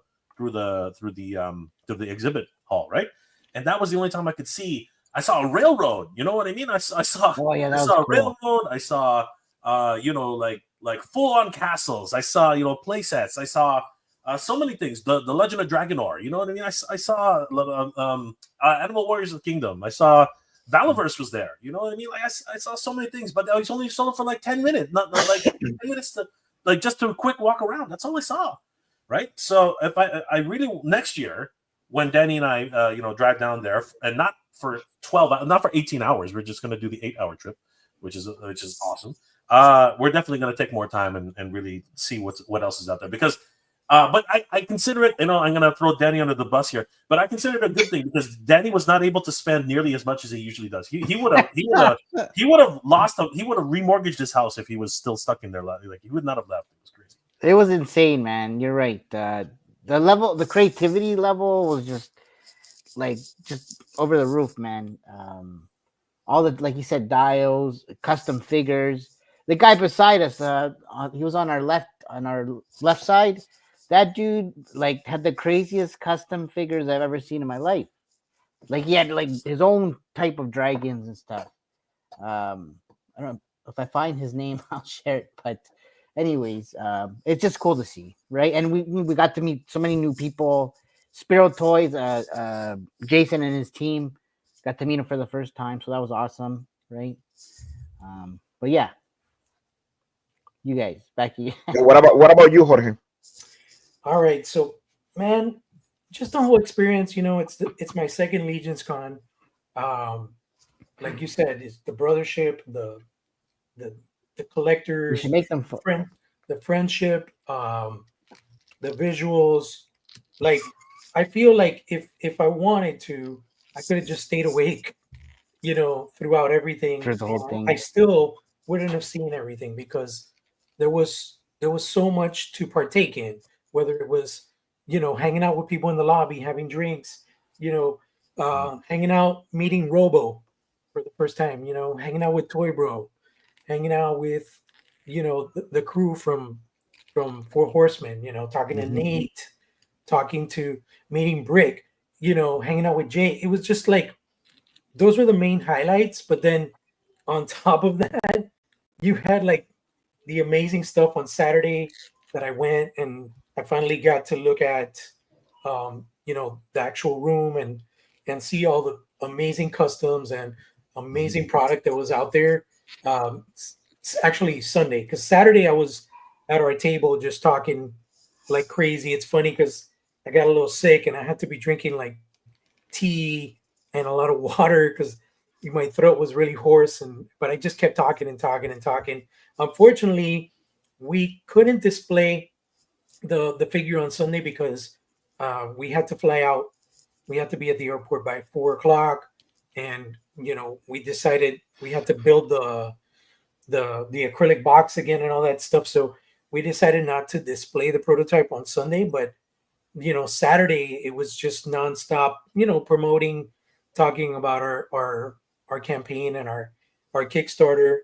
exhibit hall, right? And that was the only time I could see. I saw a railroad. You know what I mean? I saw Oh yeah, I that was saw a cool. railroad. I saw like full on castles. I saw play sets. I saw so many things. The Legend of Dragonor. You know what I mean? I saw Animal Warriors of the Kingdom. I saw Valaverse was there. You know what I mean? Like I saw so many things, but I was only saw it for like 10 minutes, not like 10 minutes to like just to quick walk around. That's all I saw, right? So if I really next year when Danny and I drive down there and not for 12, not for 18 hours, we're just going to do the 8-hour trip, which is awesome. We're definitely going to take more time and really see what else is out there because. But I consider it, I'm going to throw Danny under the bus here, but I consider it a good thing because Danny was not able to spend nearly as much as he usually does. He would have remortgaged his house if he was still stuck in there. Like he would not have left. It was crazy. It was insane, man. You're right. The creativity level was just over the roof, man. All the, like you said, dials, custom figures. The guy beside us, he was on our left side. That dude like had the craziest custom figures I've ever seen in my life. Like he had like his own type of dragons and stuff. I don't know if I find his name, I'll share it. But anyways, it's just cool to see, right? And we got to meet so many new people. Spiro Toys, Jason and his team got to meet him for the first time, so that was awesome, right? But yeah, you guys, back to you. What about you, Jorge? All right, so man, just the whole experience. It's my second Legions Con. Like you said, it's the brothership, the We collectors, should make them. the friendship, the visuals. Like I feel like if I wanted to, I could have just stayed awake, throughout everything. For the whole thing. I still wouldn't have seen everything because there was so much to partake in. Whether it was, hanging out with people in the lobby, having drinks, hanging out, meeting Robo for the first time, hanging out with Toy Bro, hanging out with, the crew from Four Horsemen, talking to Nate, meeting Brick, hanging out with Jay. It was just like those were the main highlights. But then on top of that, you had like the amazing stuff on Saturday that I went and I finally got to look at, the actual room and see all the amazing customs and amazing product that was out there. Actually Sunday, because Saturday I was at our table just talking like crazy. It's funny because I got a little sick and I had to be drinking like tea and a lot of water because my throat was really hoarse. But I just kept talking and talking and talking. Unfortunately, we couldn't display the figure on Sunday because we had to fly out. We had to be at the airport by 4:00, and we decided we had to build the acrylic box again and all that stuff. So we decided not to display the prototype on Sunday, but Saturday it was just nonstop, promoting, talking about our campaign and our Kickstarter,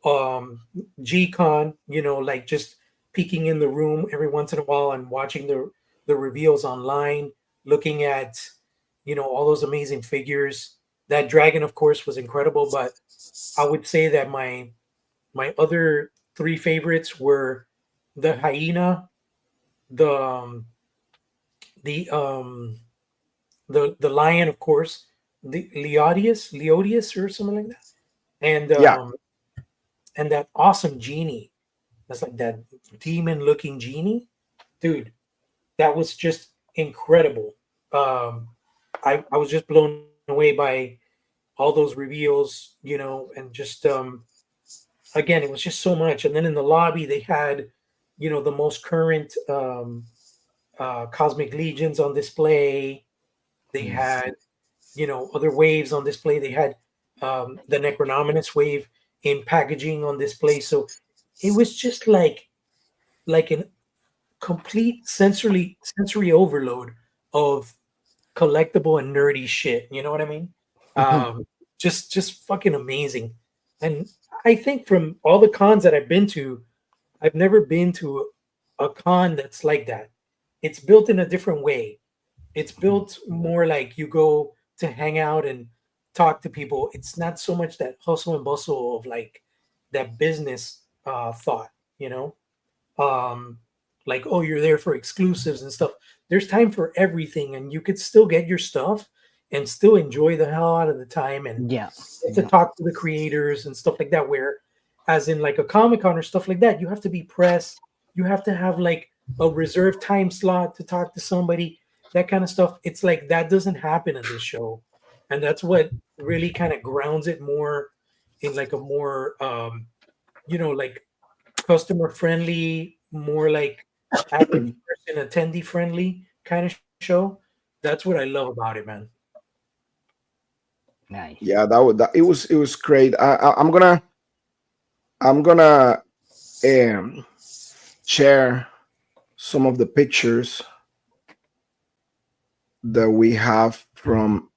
um G-Con, like just peeking in the room every once in a while and watching the reveals online, looking at all those amazing figures. That dragon, of course, was incredible, but I would say that my other three favorites were the hyena, the um, the um the lion, of course, the Leodius or something like that, and Yeah. that awesome genie. That's like that demon looking genie, dude. That was just incredible. Um, I was just blown away by all those reveals, and just again, it was just so much. And then in the lobby, they had, the most current Cosmic Legions on display. They Mm. had, other waves on display. They had the Necronominus wave in packaging on display. So it was just like an complete sensory overload of collectible and nerdy shit. You know what I mean? Just fucking amazing. And I think from all the cons that I've been to, I've never been to a con that's like that. It's built in a different way. It's built more like you go to hang out and talk to people. It's not so much that hustle and bustle of like that business thought, you know? um like, oh, you're there for exclusives and stuff. There's time for everything, and you could still get your stuff and still enjoy the hell out of the time and Yeah. get to Yeah. talk to the creators and stuff like that. Where as in like a Comic-Con or stuff like that, you have to be pressed, you have to have like a reserved time slot to talk to somebody, that kind of stuff. It's like that doesn't happen at this show, and that's what really kind of grounds it more in like a more like customer friendly, more like average person attendee friendly kind of show. That's what I love about it, man. Nice. Yeah, it was great. I'm gonna um, share some of the pictures that we have from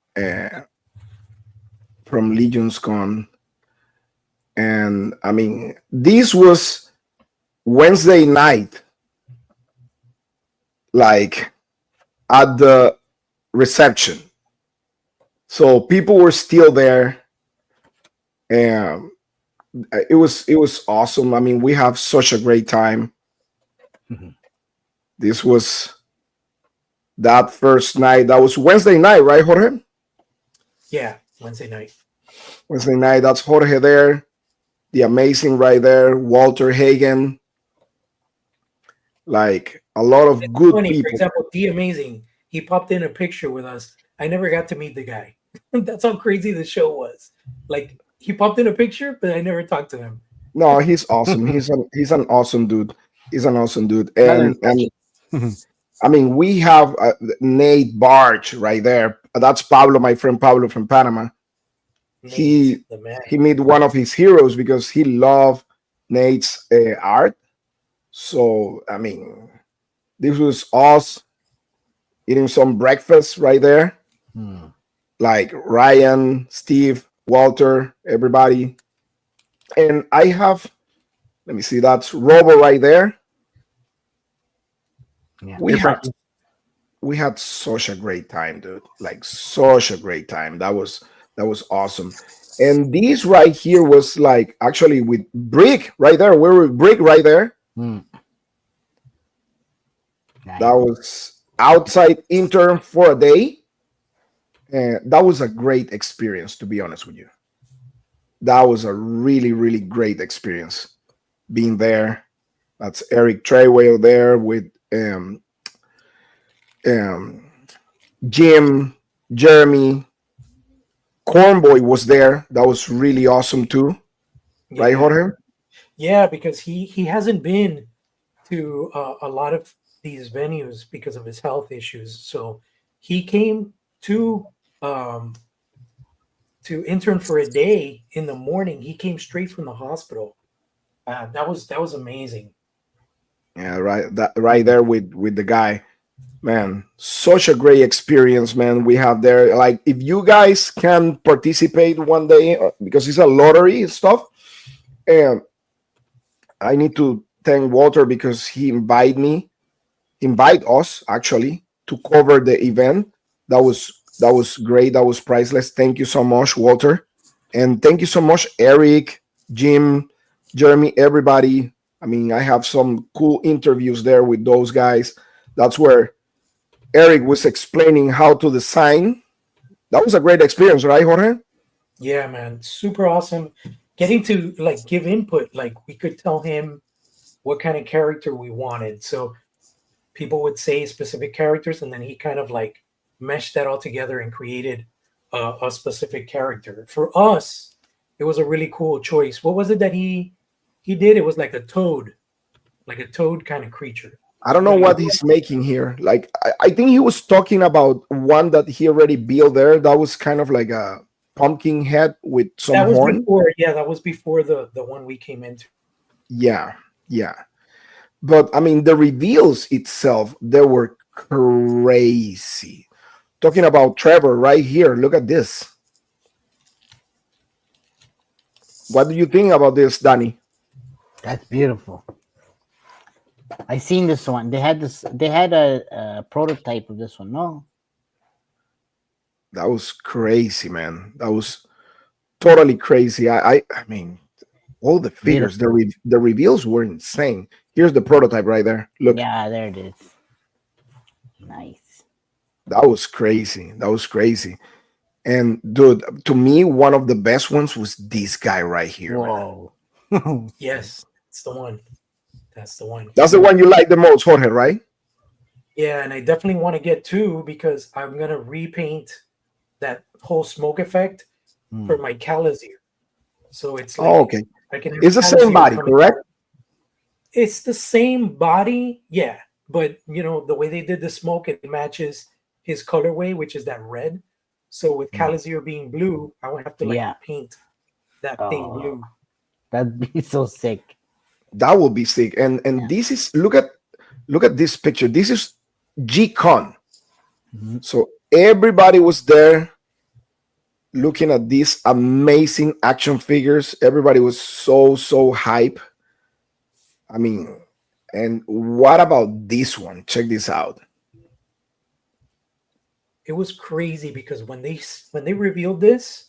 Legion's Con, and I mean this was Wednesday night, like at the reception, so people were still there, and it was awesome. I mean, we have such a great time. Mhm. This was that first night. That was Wednesday night, right, Jorge? Yeah, Wednesday night. Wednesday night. That's Jorge there. The amazing right there. Walter Hagen. Like a lot of It's good funny, for people. example, D Amazing, he popped in a picture with us. I never got to meet the guy. That's how crazy the show was. Like, he popped in a picture, but I never talked to him. No, he's awesome. He's an awesome dude. He's an awesome dude. Another And impression. I mean, we have Nate Barge right there. That's Pablo, my friend Pablo from Panama. Nate, He the man. he made one of his heroes because he loved Nate's art. So I mean, this was us eating some breakfast right there, Hmm. like Ryan, Steve, Walter, everybody. And I have, let me see, that's Robo right there. Yeah. We had we had such a great time, dude. Like such a great time. That was awesome. And this right here was like actually with Brick right there. We were with Brick right there. Hmm. That Nice. was outside intern for a day. And that was a great experience, to be honest with you. That was a really, really great experience being there. That's Eric Treyway there with um, Jim, Jeremy, Cornboy was there. That was really awesome too, right, Yeah. Jorge? Yeah, because he hasn't been to a lot of these venues because of his health issues. So he came to um, to intern for a day in the morning. He came straight from the hospital. That was amazing. Yeah, right. That right there with the guy, man. Such a great experience, man. We have there. Like, if you guys can participate one day, because it's a lottery and stuff, and I need to thank Walter because he invite us actually to cover the event. That was great. That was priceless. Thank you so much, Walter, and thank you so much, Eric, Jim, Jeremy, everybody. I mean, I have some cool interviews there with those guys. That's where Eric was explaining how to design. That was a great experience, right, Jorge? Yeah, man, super awesome. Getting to like give input, like we could tell him what kind of character we wanted. So people would say specific characters, and then he kind of like meshed that all together and created a specific character. For us, it was a really cool choice. What was it that he did? It was like a toad kind of creature. I don't know What do you? what he's making here. Like, I think he was talking about one that he already built there. That was kind of like a pumpkin head with some That was horn. before. Yeah, that was before the one we came into. Yeah, yeah. But I mean, the reveals itself, they were crazy. Talking about Trevor right here. Look at this. What do you think about this, Danny? That's beautiful. I seen this one. They had this. They had a prototype of this one. No, That was crazy, man. That was totally crazy. I mean, all the figures, the reveals were insane. Here's the prototype right there. Look, yeah, there it is. Nice. that was crazy. That was crazy. And dude, to me, one of the best ones was this guy right here, man. Whoa. Yes, it's the one. That's the one. That's the one you like the most, Jorge, right? Yeah, and I definitely want to get two because I'm gonna repaint that whole smoke effect for Hmm. my Calazier. So it's like Oh, okay. I can have It's the same Calazier body, coming. correct? It's the same body, yeah, but you know the way they did the smoke, it matches his colorway, which is that red. So with Hmm. Calazier being blue, I would have to like Yeah. paint that thing Oh, blue. that'd be so sick. That will be sick. And Yeah. this is look at this picture. This is G-Con. Mhm. So everybody was there looking at these amazing action figures. Everybody was so hype. I mean, and what about this one? Check this out. It was crazy because when they revealed this,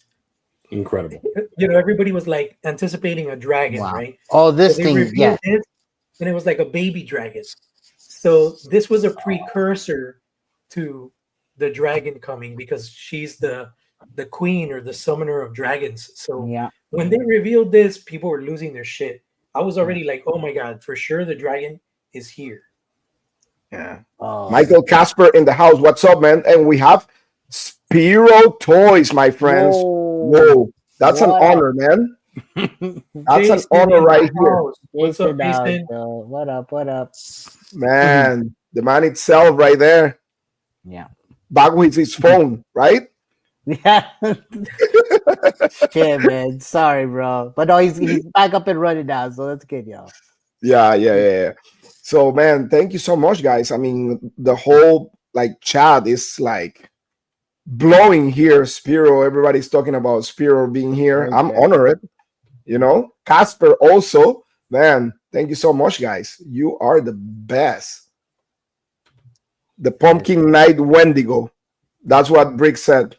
Incredible. you know, everybody was like anticipating a dragon, Wow. right? Oh, So this they thing. revealed Yeah. this, and it was like a baby dragon. So this was a precursor to the dragon coming because she's the queen or the summoner of dragons. So Yeah. when they revealed this, people were losing their shit. I was already like, oh my god, for sure the dragon is here. Yeah. Oh. Michael Casper in the house. What's up, man? And we have Spiro Toys, my friends. Whoa. Whoa, that's an What up? honor, man. That's an Jason honor in right the here, house. What's up, Jason out, Jason? what up? What up? man. The man itself, right there, Yeah. back with his phone, right? Yeah. Shit, man. Sorry, bro. But no, he's back up and running now, so that's good, y'all. Yeah. So, man, thank you so much, guys. I mean, the whole like chat is like blowing here. Spiro, everybody's talking about Spiro being here. I'm Okay. honored. Casper also, man. Thank you so much, guys. You are the best. The Pumpkin Night Wendigo. That's what Brick said.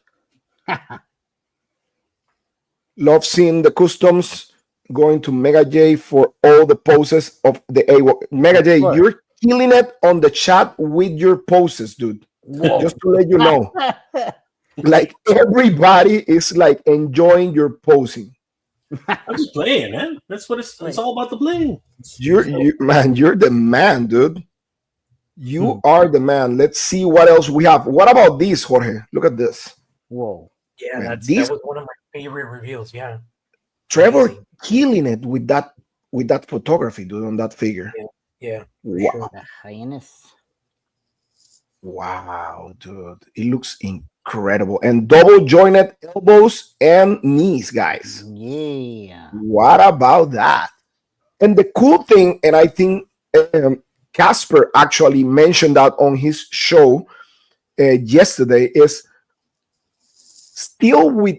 Love seeing the customs going to Mega J for all the poses of the A. Mega J, Sure. you're killing it on the chat with your poses, dude. Whoa. Just to let you know. Like everybody is like enjoying your posing. I'm just playing, man. That's what it's all about, the playing. You're the man, dude. You are the man. Let's see what else we have. What about this, Jorge? Look at this. Whoa. Yeah, Man, that these was one of my favorite reveals. Yeah, Trevor amazing. killing it with that photography, dude, on that figure. Yeah, for Wow. sure. The highness. Wow, dude. It looks incredible. And double jointed elbows and knees, guys. Yeah. What about that? And the cool thing, and I think Casper actually mentioned that on his show yesterday, is still with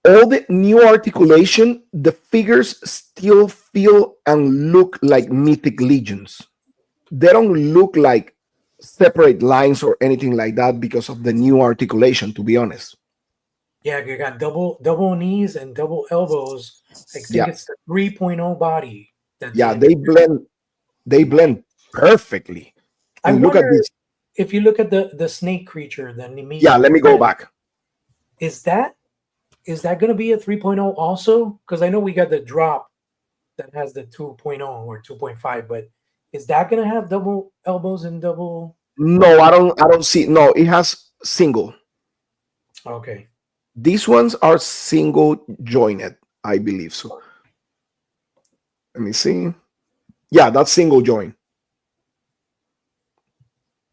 all the new articulation, the figures still feel and look like mythic legions. They don't look like separate lines or anything like that because of the new articulation, to be honest. Yeah, you got double knees and double elbows. I think Yeah, it's the 3.0 body that's yeah, in. they blend perfectly. I And look at wonder this. if you look at the snake creature, the Yeah, Nemea, let me go back. is that going to be a 3.0 also? Because I know we got the drop that has the 2.0 or 2.5, but is that going to have double elbows and double? No, I don't see. No, it has single. Okay. These ones are single jointed, I believe so. Let me see. Yeah, that's single joint.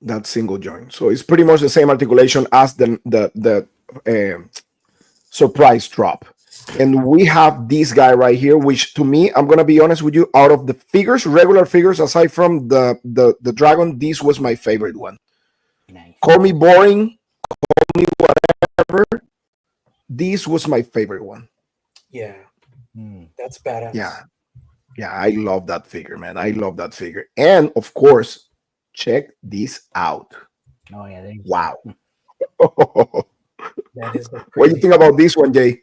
That's single joint. So it's pretty much the same articulation as the surprise drop. And we have this guy right here, which to me, I'm gonna be honest with you, out of the figures, regular figures, aside from the dragon, this was my favorite one. Nice. Call me boring, call me whatever. This was my favorite one. Yeah, Hmm. that's badass. Yeah. Yeah, I love that figure, man. I love that figure. And of course, check this out. Oh yeah. Wow. That is a What do you crazy. think about this one, Jay?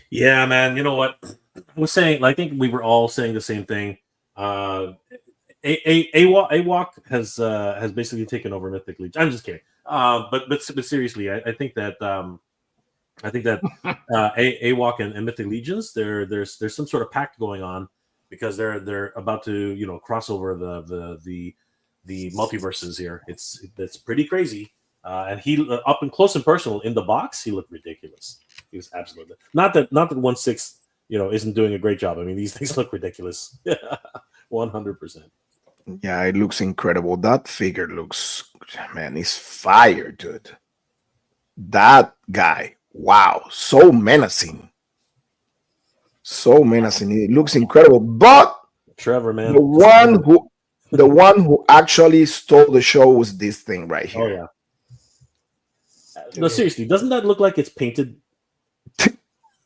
Yeah, man. You know what? I was saying, I think we were all saying the same thing. A-Walk has basically taken over Mythic Legion. I'm just kidding. But seriously, I think that A-Walk and Mythic Legions, there's some sort of pact going on because they're about to cross over the multiverses here. It's pretty crazy. And he up and close and personal in the box, he looked ridiculous. He was absolutely not that 1/6 isn't doing a great job. I mean, these things look ridiculous. 100%. Yeah, it looks incredible. That figure looks, man, he's fire, dude. That guy, wow, so menacing. So menacing. It looks incredible. But Trevor, man, the one who actually stole the show was this thing right here. Oh yeah. No, seriously, doesn't that look like it's painted?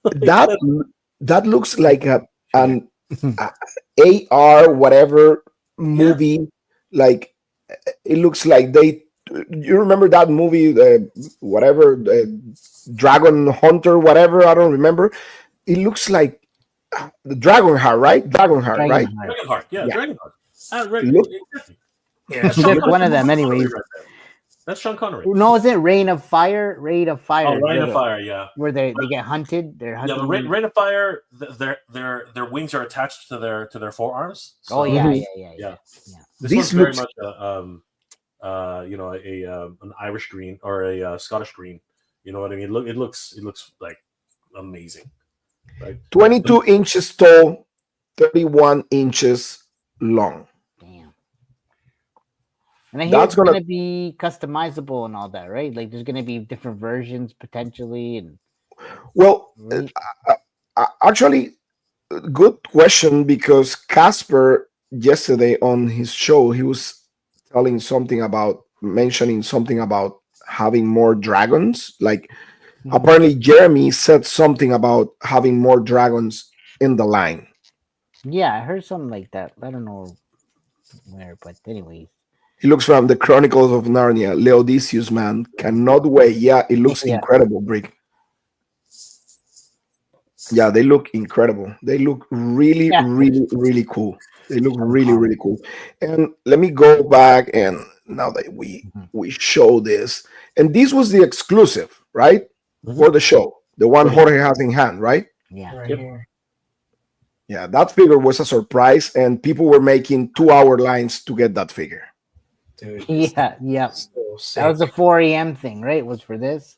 that looks like an AR whatever movie. Yeah. Like it looks like you remember that movie, whatever, Dragon Hunter, whatever. I don't remember. It looks like the Dragonheart, right? Dragonheart, right? Dragonheart, yeah. Dragonheart. Right. Yeah, one of them, anyways. That's Sean Connery. No, is it Rain of Fire? Rain of Fire. Oh, Rain of Fire, yeah. Where they get hunted. They're hunted. Yeah, the Rain of Fire. Their wings are attached to their forearms. So, oh yeah. This one's very much an Irish green or a Scottish green. You know what I mean? It looks like amazing. Right? 22 inches tall, 31 inches long. And I hear it's going to be customizable and all that, right? Like there's going to be different versions potentially. And well, actually, good question, because Casper yesterday on his show, he was mentioning something about having more dragons. Like apparently Jeremy said something about having more dragons in the line. Yeah, I heard something like that. I don't know where, but anyways. It looks from the Chronicles of Narnia. Leodicius, man, cannot wait. Yeah, it looks incredible, Brick. Yeah, they look incredible. They look really, really, really cool. They look really, really cool. And let me go back, and now that we show this, and this was the exclusive, right, for the show, the one Jorge has in hand, right? Yeah. Right here. Yeah, that figure was a surprise, and people were making 2-hour lines to get that figure. Dude, yeah. So that was a 4 a.m. thing, right? Was for this.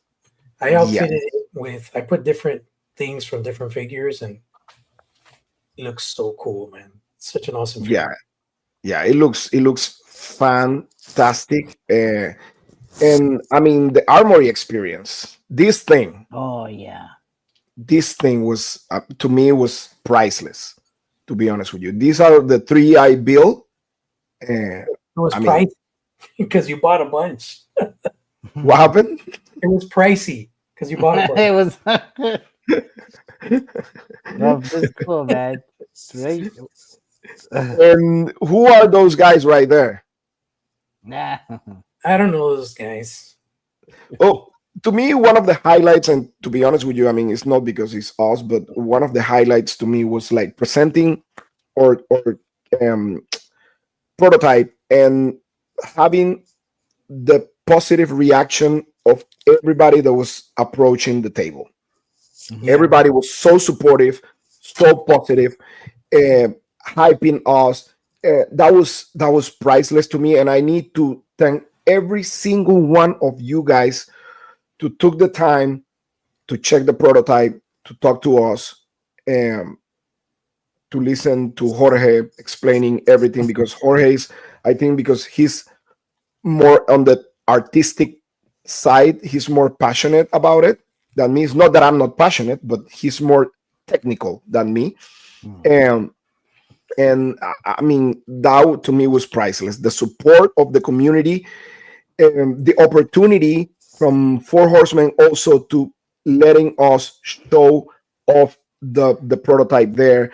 I outfitted it with. I put different things from different figures, and it looks so cool, man. It's such an awesome figure. Yeah. It looks fantastic, and I mean the armory experience. This thing. Oh yeah. This thing was to me was priceless. To be honest with you, these are the 3 I built. Uh, It was I mean, pricey because you bought a bunch. what happened? It was pricey because you bought a bunch. It was well, that's cool, man. Right? And who are those guys right there? Nah. I don't know those guys. Oh, to me, one of the highlights, and to be honest with you, I mean, it's not because it's us, but one of the highlights to me was like presenting or um, prototype and having the positive reaction of everybody that was approaching the table. Mhm. Yeah. Everybody was so supportive, so positive, uh, hyping us. That was priceless to me, and I need to thank every single one of you guys to took the time to check the prototype, to talk to us, um, to listen to Jorge explaining everything because Jorge's, I think, because he's more on the artistic side, he's more passionate about it than me. It's not that I'm not passionate, but he's more technical than me. Mm. And I mean, that to me was priceless. The support of the community, the opportunity from Four Horsemen also to letting us show off the prototype there,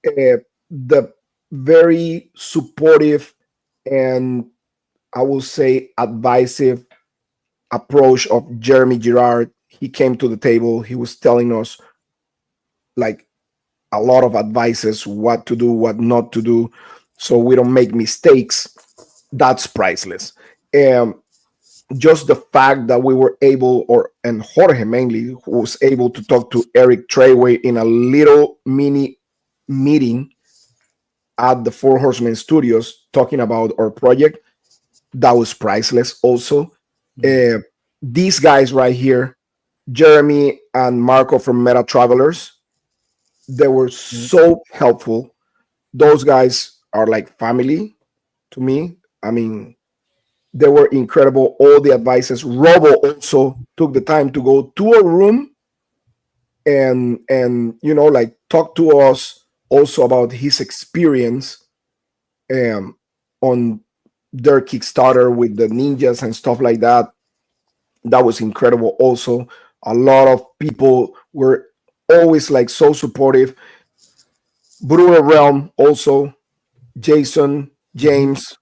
the very supportive and I will say advisive approach of Jeremy Girard. He came to the table. He was telling us like a lot of advices, what to do, what not to do, so we don't make mistakes. That's priceless. Um, just the fact that we were able, or and Jorge mainly was able to talk to Eric Treyway in a little mini meeting at the Four Horsemen Studios talking about our project, that was priceless. Also, Mm. uh, these guys right here, Jeremy and Marco from Meta Travelers, they were Mm. so helpful. Those guys are like family to me. I mean, they were incredible. All the advices. Robo also took the time to go to a room and like talk to us also about his experience um, on their Kickstarter with the ninjas and stuff like that. That was incredible. Also, a lot of people were always like so supportive. Brutal Realm also, Jason, Mhm. James,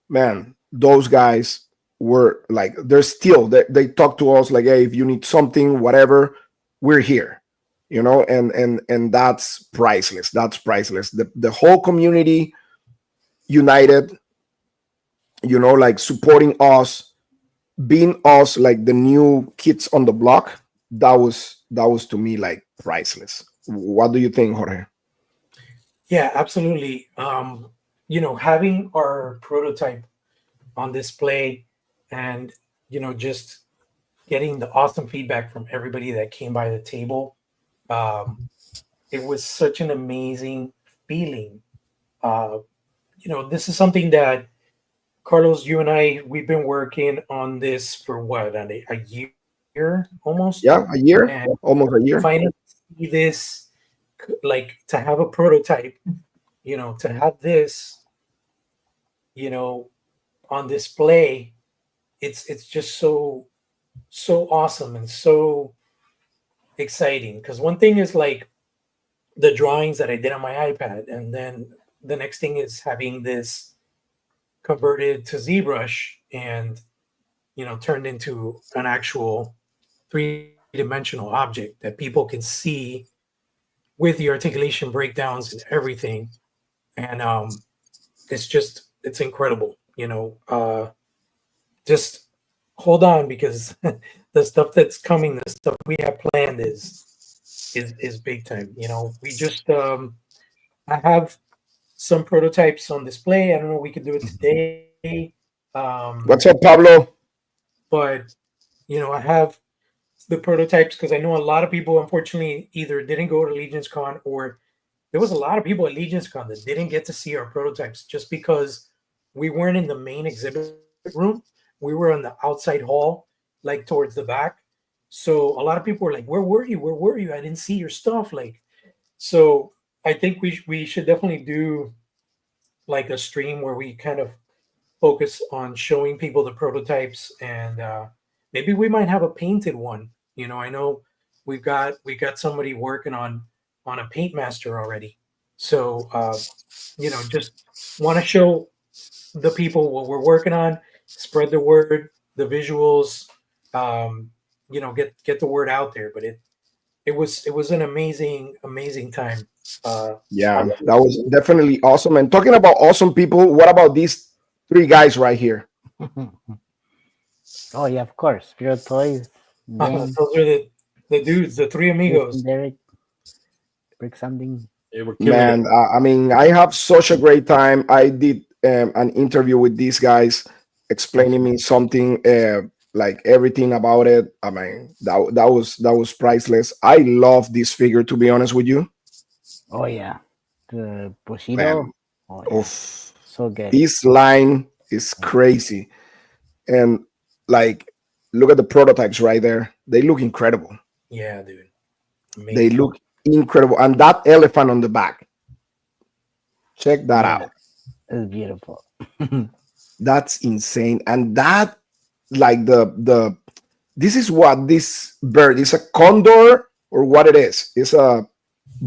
man, those guys were like they're still they talk to us like, hey, if you need something, whatever, we're here, and that's priceless. That's priceless. The whole community united, like supporting us, being us like the new kids on the block. That was to me like priceless. What do you think, Jorge? Yeah, absolutely. Having our prototype on display and, just getting the awesome feedback from everybody that came by the table. Um, it was such an amazing feeling. Uh, this is something that Carlos, you and I, we've been working on this for what, a year almost, Yeah, a and year, almost a year. finally see this, like to have a prototype, to have this, you know, on display. It's just so awesome and so exciting. Because one thing is like the drawings that I did on my iPad, and then the next thing is having this converted to ZBrush and turned into an actual three-dimensional object that people can see with the articulation breakdowns and everything. And it's incredible. Just hold on because the stuff that's coming, the stuff we have planned is big time. We just I have some prototypes on display. I don't know if we could do it today. What's up, Pablo? But I have the prototypes because I know a lot of people unfortunately either didn't go to Legion's Con, or there was a lot of people at Legion's Con that didn't get to see our prototypes just because we weren't in the main exhibit room. We were on the outside hall, like towards the back. So a lot of people were like, "Where were you? Where were you? I didn't see your stuff." Like, so I think we should definitely do like a stream where we kind of focus on showing people the prototypes, and maybe we might have a painted one. You know, I know we got somebody working on a paint master already. So just want to show the people what we're working on, spread the word, the visuals, get the word out there. But it was an amazing time. Yeah, that was definitely awesome. And talking about awesome people, what about these three guys right here? Oh yeah, of course. Spirit Toys, Those James, are the dudes, the three amigos. Derek, Brick something. They were killing it. Man, I mean, I have such a great time. I did an interview with these guys explaining me something, like everything about it. I mean, that was priceless. I love this figure, to be honest with you. Oh yeah, the Bushido. Man, Oh yeah, oof. so good. This line is crazy. And like, look at the prototypes right there. They look incredible. Yeah, dude. They Amazing. look incredible. And that elephant on the back, check that Yeah. out. It's beautiful. That's insane. And that, like, the this is what this bird is, a condor or what it is. It's a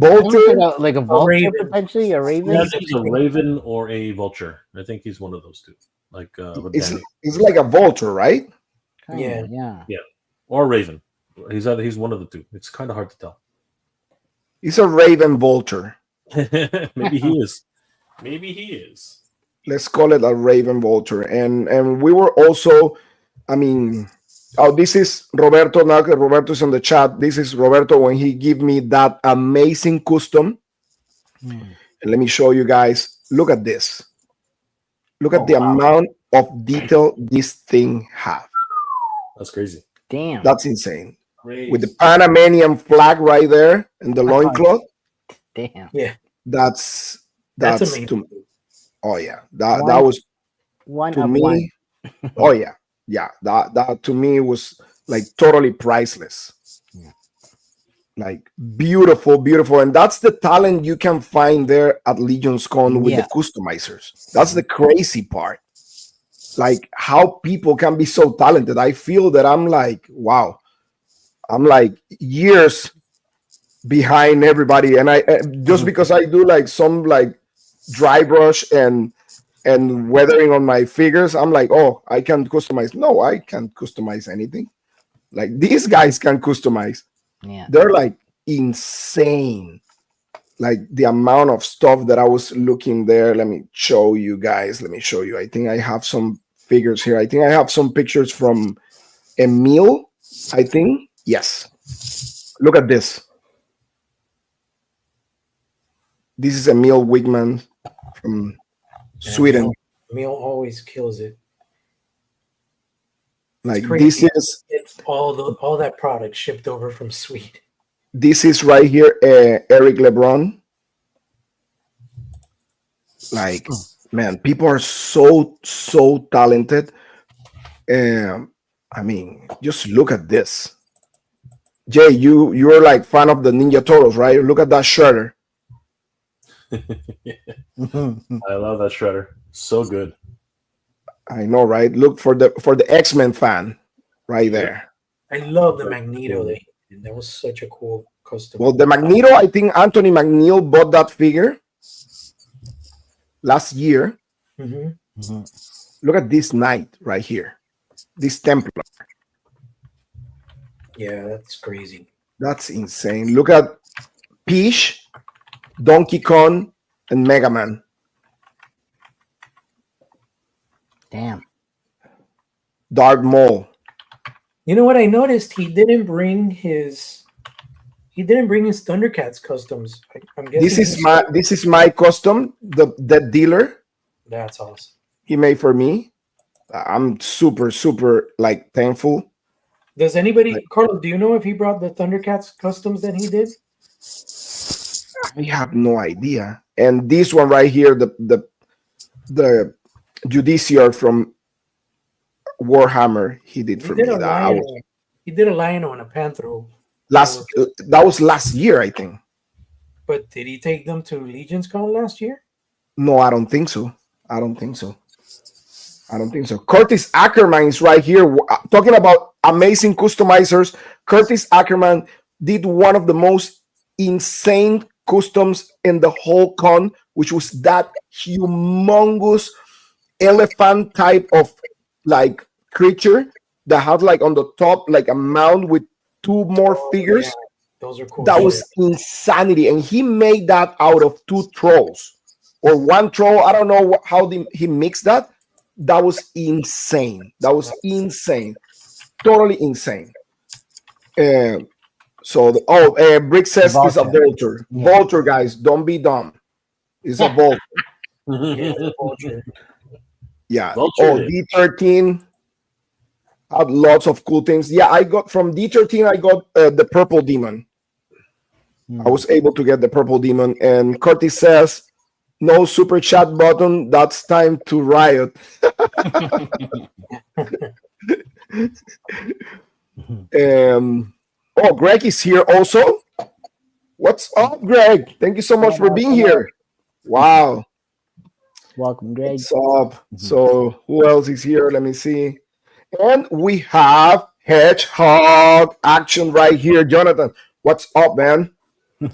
I think it's vulture. like a vulture raven. potentially, a raven. Yeah, I think he's a raven or a vulture. I think he's one of those two. Like with It's, Danny. it's like a vulture, right? Kinda, yeah. Or raven. He's one of the two. It's kind of hard to tell. It's a raven vulture. Maybe he is. Maybe he is. Let's call it a raven vulture. And we were also, I mean, oh, this is Roberto. Now that Roberto's on the chat, this is Roberto when he gave me that amazing custom. Hmm. And let me show you guys. Look at this. Look at Oh, the wow. amount of detail this thing have. That's crazy. Damn. That's insane. Crazy. With the Panamanian flag right there and the loincloth. Damn. Yeah, That's that's amazing. oh yeah. That One- was One to of me. one. Oh yeah. Yeah. That to me was like totally priceless. Yeah. Like beautiful, beautiful. And that's the talent you can find there at Legion's Con with Yeah. the customizers. That's the crazy part. Like how people can be so talented. I feel that I'm like, wow, I'm like years behind everybody. And I just because I do like some like dry brush and weathering on my figures, I'm like, oh, I can customize. No, I can't customize anything. Like these guys can customize. Yeah. They're like insane. Like the amount of stuff that I was looking there. Let me show you guys. Let me show you. I think I have some figures here. I think I have some pictures from Emil. I think. Yes. Look at this. This is Emil Wigman from Sweden. Emil always kills it. Like crazy. this is It's all that product shipped over from Sweden. this is right here, Eric LeBron. Like, man, people are so talented. I mean, just look at this. Jay, you're like fan of the Ninja Turtles, right? Look at that shredder. I love that shredder. So good. I know, right? Look for the X-Men fan right there. I love the Magneto. That was such a cool custom. Well, the Magneto, I think Anthony McNeil bought that figure last year. Mm-hmm. Look at this knight right here. This Templar. Yeah, that's crazy. That's insane. Look at Peach, Donkey Kong, and Mega Man. Damn. Dark Maul. You know what I noticed? He didn't bring his Thundercats customs. I'm guessing This is my custom. The dealer That's awesome. he made for me. I'm super like thankful. Does anybody, Carlos? Do you know if he brought the Thundercats customs that he did? I have no idea. And this one right here, the Judiciar from Warhammer, he did for me. He did a Lion and a Panthro. That was last year, I think. But did he take them to Legion's Con last year? No, I don't think so. I don't think so. I don't think so. Curtis Ackerman is right here talking about amazing customizers. Curtis Ackerman did one of the most insane customs in the whole con, which was that humongous elephant type of like creature that had like on the top like a mound with two more Oh yeah, figures. those are cool That shit. was insanity, and he made that out of two trolls or one troll. I don't know how he mixed that. That was insane. That was insane. Totally insane. Um, Brick says it's a Vulture. vulture. Yeah. Vulture, guys, don't be dumb. It's a vulture. Yeah, the vulture. Yeah. Vulture Oh, it is. D13 had lots of cool things. Yeah, I got from D13. I got the purple demon. I was able to get the purple demon. And Curtis says, "No super chat button. That's time to riot." Greg is here also. What's up, Greg? Thank you so much for being here. Wow. Welcome, Greg. What's up? So, who else is here? Let me see. And we have Hedgehog action right here. Jonathan, what's up, man?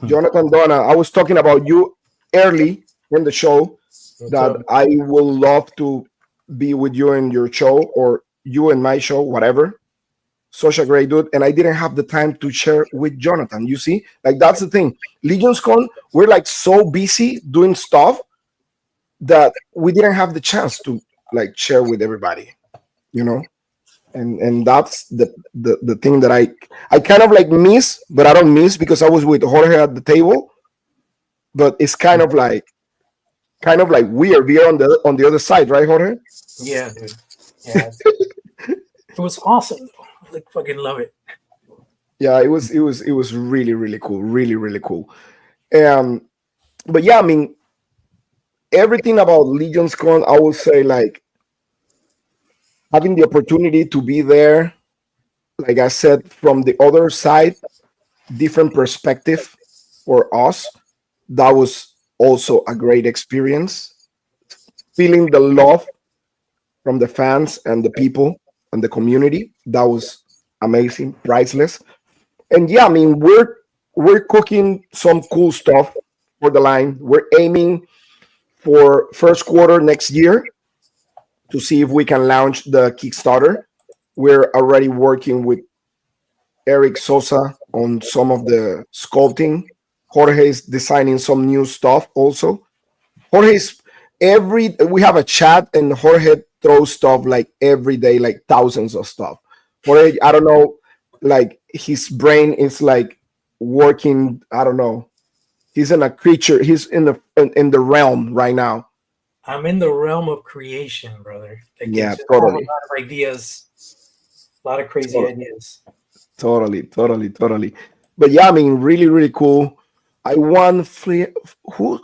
Jonathan Donna. I was talking about you early in the show What's that up? I would love to be with you in your show or you in my show, whatever. Such a great dude. And I didn't have the time to share with Jonathan. You see, like that's the thing. Legion's Con, we're like so busy doing stuff that we didn't have the chance to like share with everybody, you know? And that's the thing that I kind of like miss, but I don't miss because I was with Jorge at the table. But it's kind of like weird. We are on the other side, right, Jorge? Yeah, dude. Yeah, it was awesome. I like fucking love it. Yeah, it was really really cool, really really cool. Um, but yeah, I mean everything about Legion's Con, I would say like having the opportunity to be there, like I said, from the other side, different perspective for us. That was also a great experience. Feeling the love from the fans and the people and the community, that was amazing, priceless. And yeah, I mean we're cooking some cool stuff for the line. We're aiming for first quarter next year to see if we can launch the Kickstarter. We're already working with Eric Sosa on some of the sculpting. Jorge is designing some new stuff also. Jorge's every we have a chat and Jorge throws stuff like every day, like thousands of stuff. Jorge, I don't know, like his brain is like working. I don't know. He's in a creature. He's in the realm right now. I'm in the realm of creation, brother. Like, Yeah, it's just have a totally, lot of ideas, a lot of crazy totally, ideas. totally. But yeah, I mean, really, really cool. I want Fleer to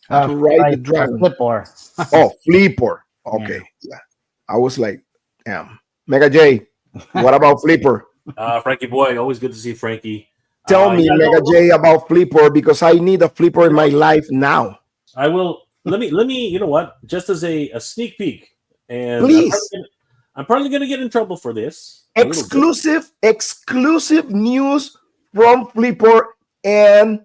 ride the dragon. Flipper. Oh, Flipper. Yeah. Okay. Yeah. I was like, damn. Mega J, what about Flipper? Frankie boy, always good to see Frankie. Tell me, Yeah, Mega J, about Flipper because I need a Flipper in my life now. I will. Let me. You know what? Just as a sneak peek, and Please. I'm probably gonna get in trouble for this. a little bit. Exclusive news from Flipper and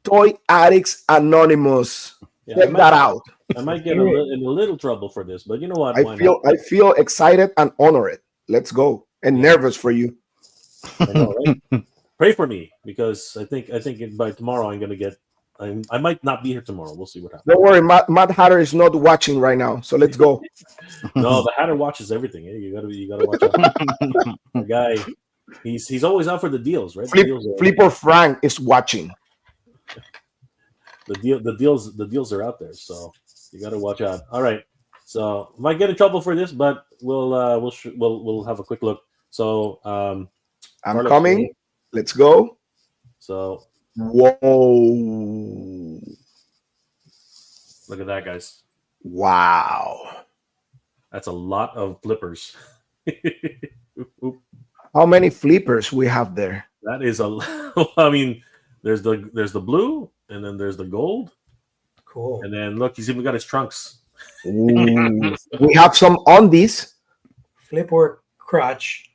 Toy Addicts Anonymous. Yeah, Check that out. I might get in a little trouble for this, but you know what? I Why feel not? I feel excited and honored. Let's go. And Yeah. nervous for you. I know, right? Pray for me because I think by tomorrow I'm gonna get. I might not be here tomorrow. We'll see what happens. Don't worry, Matt Hatter is not watching right now. So let's go. No, the Hatter watches everything. Eh? You gotta watch out. The guy, he's always out for the deals, right? Flipper Frank is watching. The deals are out there, so you gotta watch out. All right, so might get in trouble for this, but we'll have a quick look. So I'm Carlos, coming. Let's go. So Whoa. look at that, guys. Wow. That's a lot of flippers. Oop. How many flippers we have there? That is a. I mean, there's the blue, and then there's the gold. Cool. And then look, he's even got his trunks. Ooh. We have some undies. Flip or crotch.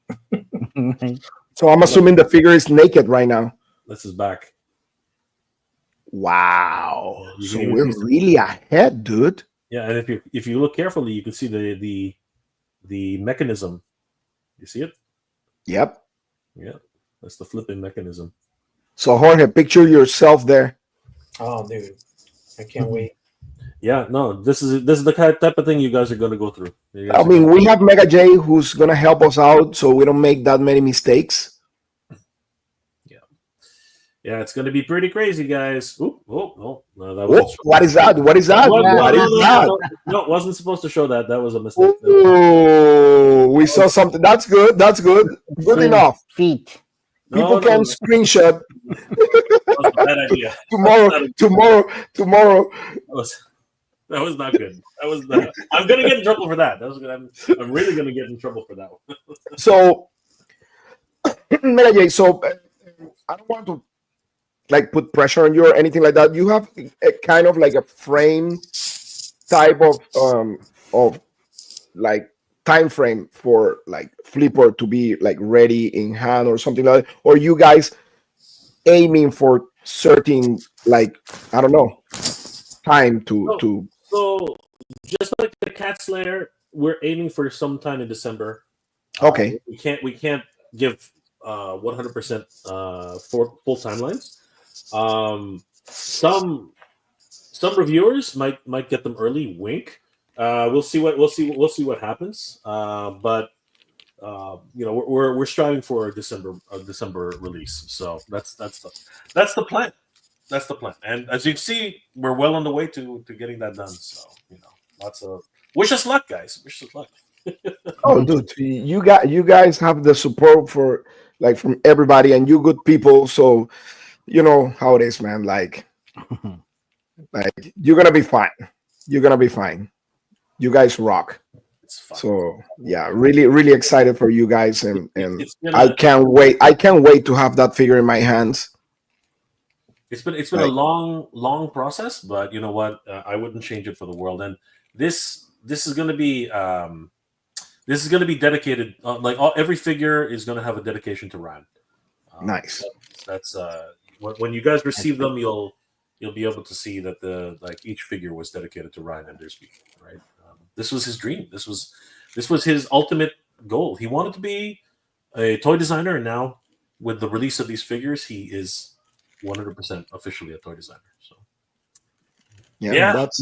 So I'm assuming the figure is naked right now. That's his back. Wow. Yeah, you So can even we're see really ahead, dude. Yeah, and if you look carefully, you can see the mechanism. You see it? Yep. Yeah, that's the flipping mechanism. So Jorge, picture yourself there. Oh, dude, I can't wait. Yeah, no, this is the type of thing you guys are going to go through. You guys I are mean, gonna- we have Mega J who's gonna help us out so we don't make that many mistakes. yeah, it's going to be pretty crazy, guys. Oop, no, that Oh, was what is that? What is that? What? No, What no, is no, that? no, no, wasn't supposed to show that. That was a mistake. Oh, we saw something. That's good. That's good. Good Same enough. feet. People No, can no, screenshot that was a bad idea. tomorrow. That was not good. That was not, I'm gonna get in trouble for that. That was good. I'm really gonna get in trouble for that one. So, Mega J, so I don't want to like put pressure on you or anything like that. You have a kind of like a frame type of like time frame for like flipper to be like ready in hand or something like that, or you guys aiming for certain like I don't know time to So just like the Cat Slayer, we're aiming for sometime in December. Okay. We can't give 100% for full timelines. Some reviewers might get them early. Wink. We'll see what happens. But we're striving for a December release. So that's the plan. That's the plan. And as you see, we're well on the way to getting that done. So lots of wish us luck, guys. Wish us luck. Oh, dude, you guys have the support for like from everybody, and you good people. So you know how it is, man. Like you're gonna be fine. You're gonna be fine. You guys rock. It's fun. So yeah, really, really excited for you guys, and It's been I can't wait. I can't wait to have that figure in my hands. It's been a long process, but you know what? I wouldn't change it for the world. And this is going to be dedicated. Every figure is going to have a dedication to Ryan. Nice. That's when you guys receive them, you'll be able to see that each figure was dedicated to Ryan Endersby. Right. This was his dream. This was his ultimate goal. He wanted to be a toy designer, and now with the release of these figures, he is 100% officially a toy designer. So Yeah, It's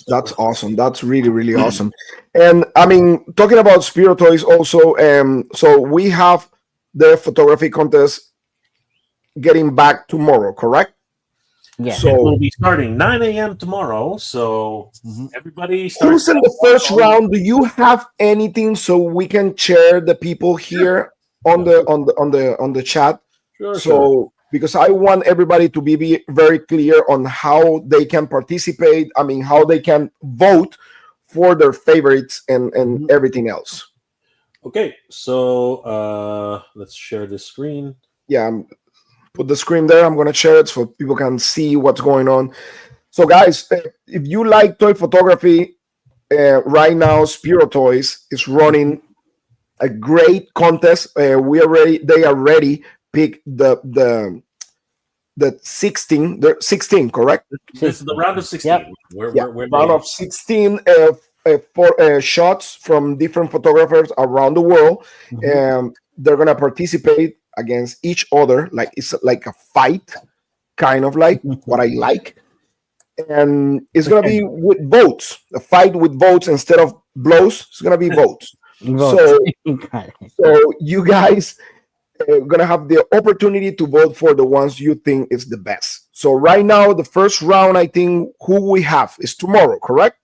that's awesome. That's really, really awesome. And I mean, talking about Spiro Toys also, so we have the photography contest getting back tomorrow, correct? Yeah. So it will be starting 9 a.m. tomorrow. So everybody who's starts. in the first round? Do you have anything so we can share the people here on the chat? Sure. Because I want everybody to be very clear on how they can participate. I mean, how they can vote for their favorites and everything else. Okay, so let's share this screen. Yeah, put the screen there. I'm going to share it so people can see what's going on. So, guys, if you like toy photography, right now, Spiro Toys is running a great contest. They already pick the 16, correct? This is the round of 16. Yep. We're Round of 16 for shots from different photographers around the world. They're gonna participate against each other, like it's like a fight, kind of like what I like. And it's gonna be with votes, a fight with votes instead of blows. It's gonna be votes. So you guys are gonna have the opportunity to vote for the ones you think is the best. So right now, the first round, I think who we have is tomorrow, correct?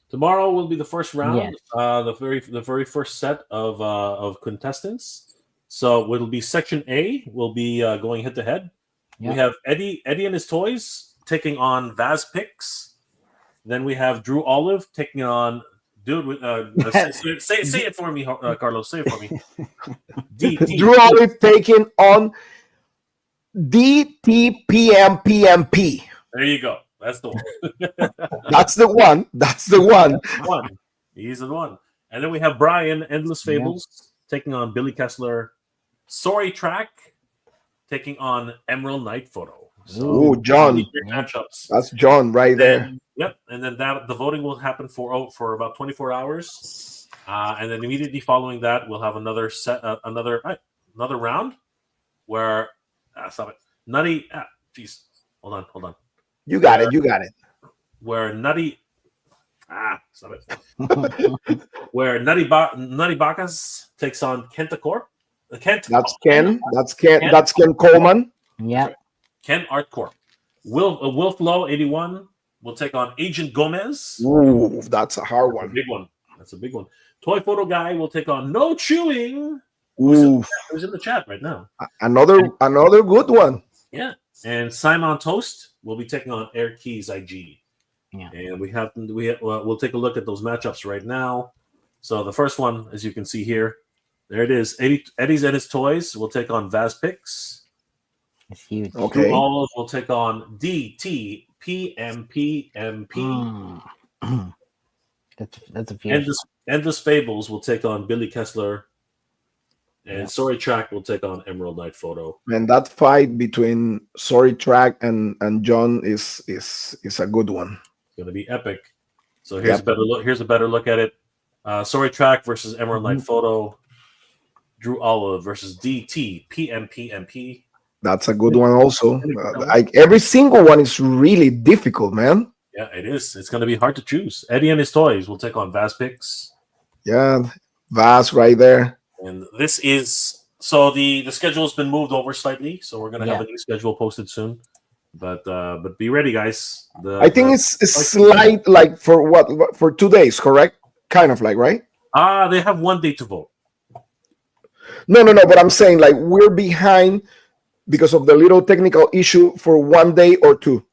Tomorrow will be the first round, Yes. the very first set of contestants. So it'll be section A. Will be going head to head. Yeah. We have Eddie and his toys taking on Vaz Pix. Then we have Drew Olive taking on dude. Say it for me, Carlos. Say it for me. Drew Olive taking on DTPMPMP. There you go. That's the one. That's the one. That's the one. One. He's the one. And then we have Brian, Endless Yeah. Fables, taking on Billy Kessler. Sorry Track, taking on Emerald Night Photo. Ooh, John. really great Yeah. matchups. That's John right there. Then, yep. And then the voting will happen for about 24 hours. And then immediately following that, we'll have another another round where stop it. Nutty jeez. Hold on. You got it. You got it. Where Nutty stop it. Where Nutty Bacchus takes on Kenta Corp. Kent. That's Ken. That's Ken. Ken. That's Ken Coleman. Yeah. Ken Art Corp. Will Flow 81 will take on Agent Gomez. Ooh, that's a hard That's a one. big one. That's a big one. Toy Photo Guy will take on No Chewing. Ooh, Who's in the chat right now? another good one. Yeah. And Simon Toast will be taking on Air Keys IG. Yeah. And we'll take a look at those matchups right now. So the first one, as you can see here, there it is. Eddie's and his toys will take on Vaz Pix. It's huge. Okay. Drew Olive will take on DTPMPMP. That's a fierce. Endless Fables will take on Billy Kessler. And Sorry Track will take on Emerald Night Photo. And that fight between Sorry Track and John is a good one. It's going to be epic. So here's a better look. Here's a better look at it. Sorry Track versus Emerald Night Photo. Drew Olive versus DTPMPMP. That's a good one also. Like every single one is really difficult, man. Yeah, it is. It's going to be hard to choose. Eddie and his toys will take on Vaz Pix. Yeah, Vaz right there. And this is so the schedule has been moved over slightly, so we're going to have a new schedule posted soon. But be ready, guys. I think it's slight like for 2 days, correct? Kind of like, right? They have 1 day to vote. No. But I'm saying like we're behind because of the little technical issue for 1 day or 2.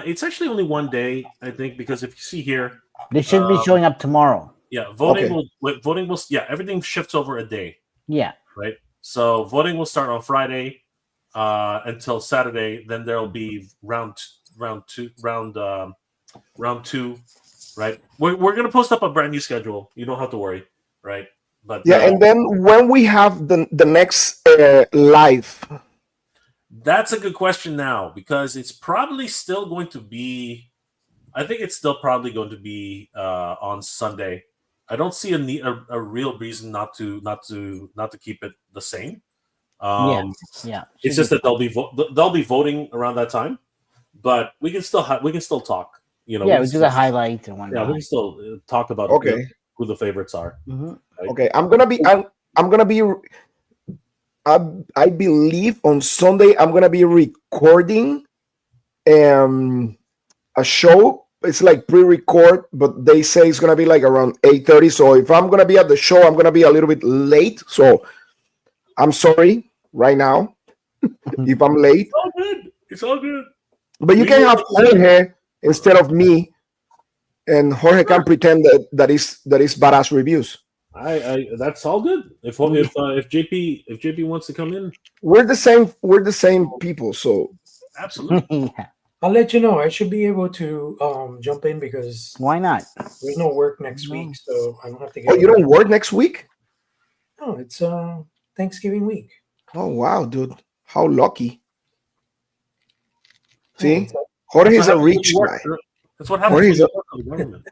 It's actually only 1 day, I think, because if you see here, They should be showing up tomorrow. yeah, voting will everything shifts over a day, Yeah. right? So voting will start on Friday until Saturday. Then there'll be round two, right? We're gonna post up a brand new schedule. You don't have to worry, right? But Yeah, and then when we have the next live. that's a good question now because it's probably still going to be. I think it's still probably going to be on Sunday. I don't see a real reason not to keep it the same. Yeah. It's just that they'll be voting around that time, but we can still talk. You know, Yeah, we do the highlights and whatnot. Yeah, we can still talk about who the favorites are. Mm-hmm. Right? Okay, I'm gonna be. I believe on Sunday I'm gonna be recording a show. It's like pre-record, but they say it's gonna be like around 8:30. So if I'm gonna be at the show, I'm gonna be a little bit late. So I'm sorry right now if I'm late. It's all good. It's all good. But you can have Jorge instead of me, and Jorge can pretend that is badass reviews. I that's all good. If JP wants to come in, We're the same people. So absolutely. Yeah. I'll let you know. I should be able to jump in because Why not? there's no work next week, so I don't have to get. oh, you don't work next week? No, it's Thanksgiving week. Oh wow, dude, how lucky! Yeah, See, it's like- Jorge is a rich guy. That's what happens. Jorge's when you work for the government.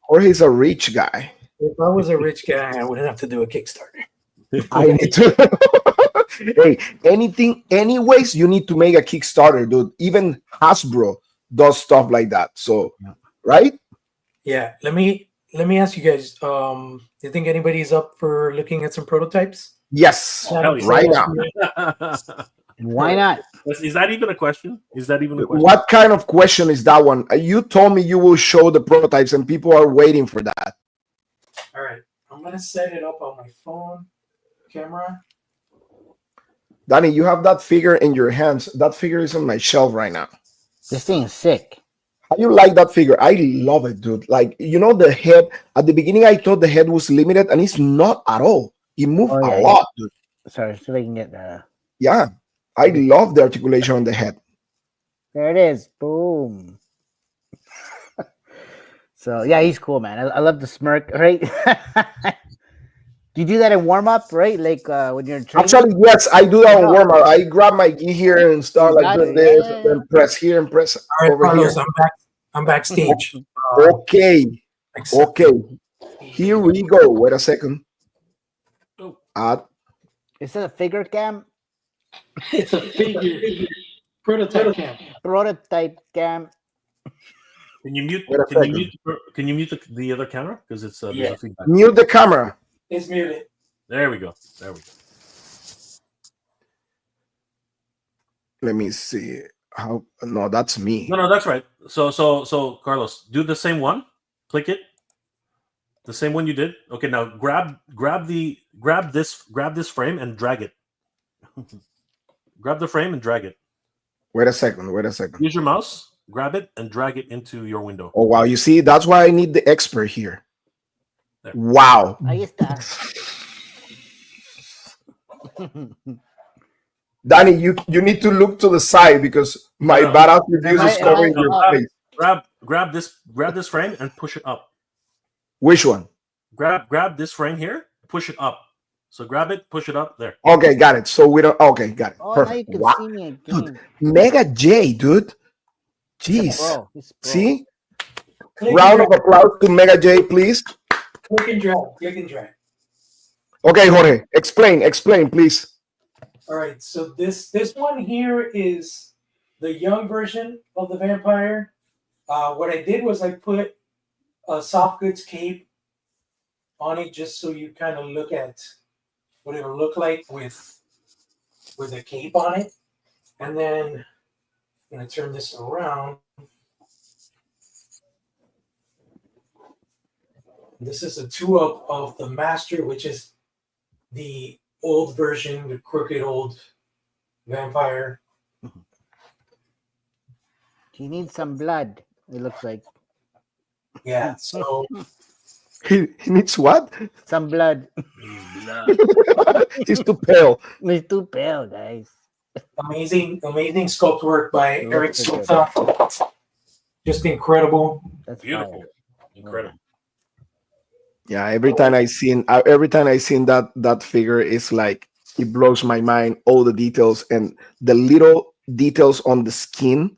Jorge's a rich guy. if I was a rich guy, I wouldn't have to do a Kickstarter. I need to. Hey, anyways, you need to make a Kickstarter, dude. Even Hasbro does stuff like that. So, right? Yeah, let me ask you guys. Do you think anybody's up for looking at some prototypes? Yes, Hell yeah. right now. Why not? Is that even a question? Is that even a question? What kind of question is that one? You told me you will show the prototypes, and people are waiting for that. All right, I'm gonna set it up on my phone camera. Danny, you have that figure in your hands. That figure is on my shelf right now. This thing is sick. How you like that figure? I love it, dude. Like, you know, the head, at the beginning, I thought the head was limited, and it's not at all. It moved a lot, dude. Sorry, so they can get Yeah, I love the articulation on the head. There it is. Boom. So yeah, he's cool, man. I love the smirk, right? Do you do that in warm up, right? Like when you're training? Actually, yes, I do that on No, warm up. I grab my gi here and you start like got doing it. Yeah, this, yeah, and yeah. then press here and press All right, over Carlos, here. I'm back. I'm backstage. Okay, Accept. okay. Here we go. Wait a second. Oh, Add. Is it a figure cam? It's a figure prototype cam. Prototype cam. can you mute? Wait a Can you second. mute? Can you mute the other camera because it's there's Yeah, a feedback. Mute the camera. it's muted. There we go. There we go. Let me see. How? No, that's me. No, that's right. So Carlos, do the same one. Click it. The same one you did. Okay, now grab this frame and drag it. Grab the frame and drag it. Wait a second. Wait a second. Use your mouse, grab it, and drag it into your window. Oh wow! You see, that's why I need the expert here. There. Wow. Ahí está. Danny, you need to look to the side because my No. badass reviews Am is I- covering am I- your oh. face. Grab this frame and push it up. Which one? Grab this frame here, push it up. So grab it, push it up there. Okay, got it. So we don't. Okay, got it. Oh, now you Perfect. can Wow. see me again. Dude, Mega J, dude. He's a Jeez. pro. He's a pro. See? Click Round and of applause to Mega J, please. drag. Click and drag. Click and drag. Okay, Jorge, explain, please. All right. So this one here is the young version of the vampire. What I did was I put a soft goods cape on it just so you kind of look at what it'll look like with a cape on it. And then I'm gonna turn this around. This is a two-up of the master, which is the old version, the crooked old vampire. He needs some blood. It looks like Yeah, so He needs what? some blood. He's too pale. He's too pale, guys. amazing sculpt work by It Eric looks good. Silta. Just incredible. That's Beautiful. fire. Incredible. Yeah, every time I seen that figure, it's like it blows my mind. All the details and the little details on the skin,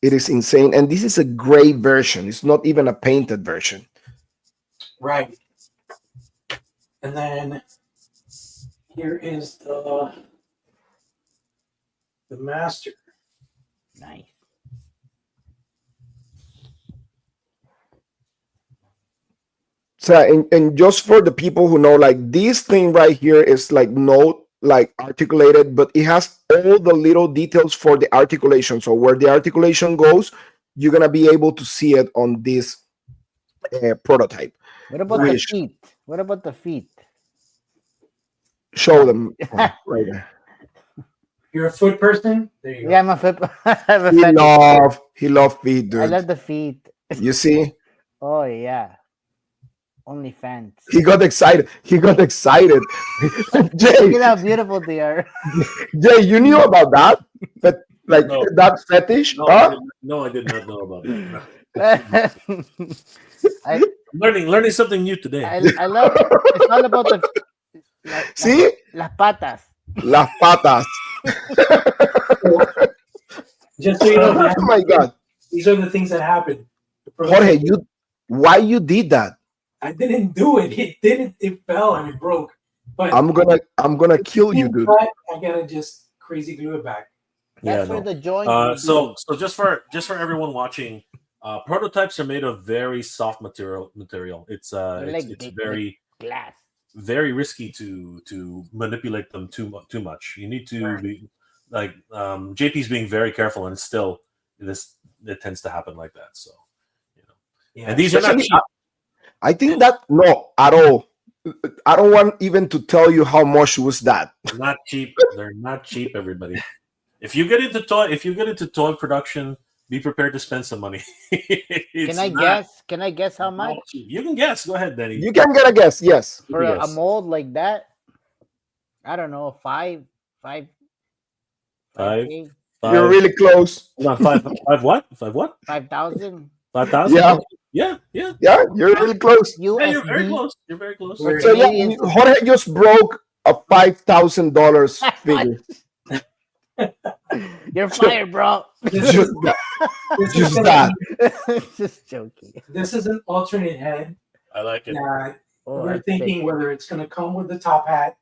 it is insane. And this is a gray version. It's not even a painted version. Right. And then here is the master. Nice. So and just for the people who know, like this thing right here is like not like articulated, but it has all the little details for the articulation. So where the articulation goes, you're gonna be able to see it on this prototype. What about Which- the feet? What about the feet? Show them right there. You're a foot person? There you go. Yeah, I'm a flip. I'm a fetish. He love feet, I dude. love the feet. You see, Oh yeah. Only fans. he got excited. Jay, Look at how beautiful they are. Jay, you knew about that? But like No. that fetish? No, Huh? I did not know about that. I Learning something new today. I love. It's all about the See? las patas. Las patas. Just so you know, Oh my God. these are the things that happened. Jorge, why you did that? I didn't do it. It didn't. It fell and it broke. But I'm gonna kill you, dude. I gotta just crazy glue it back. That's for no. the joint. So just for everyone watching, prototypes are made of very soft material. It's like it's big- very glass. very risky to manipulate them too much. You need to be like JP's being very careful, and still it tends to happen like that. So Yeah. and these are not Especially, cheap. I think that no at all. I don't want even to tell you how much was that. Not cheap. They're not cheap, everybody. If you get into toy production, be prepared to spend some money. Can I guess? Can I guess how much You can guess. Go ahead, Danny. You can get a guess, yes. You for can a guess. mold like that? I don't know. Five. Five? 5K? You're Five. really close. Hold on, five what? Five what? 5,000 5,000? Yeah, Yeah, yeah. yeah, you're really close. Yeah, you're very USD close. You're very close. or We're- So yeah, Canadian. Jorge just broke a $5,000 figure. You're fired, bro. This Just is that. this is Just gonna that. be, Just joking. this is an alternate head. I like it. Oh, We're that's thinking sick. whether it's gonna come with the top hat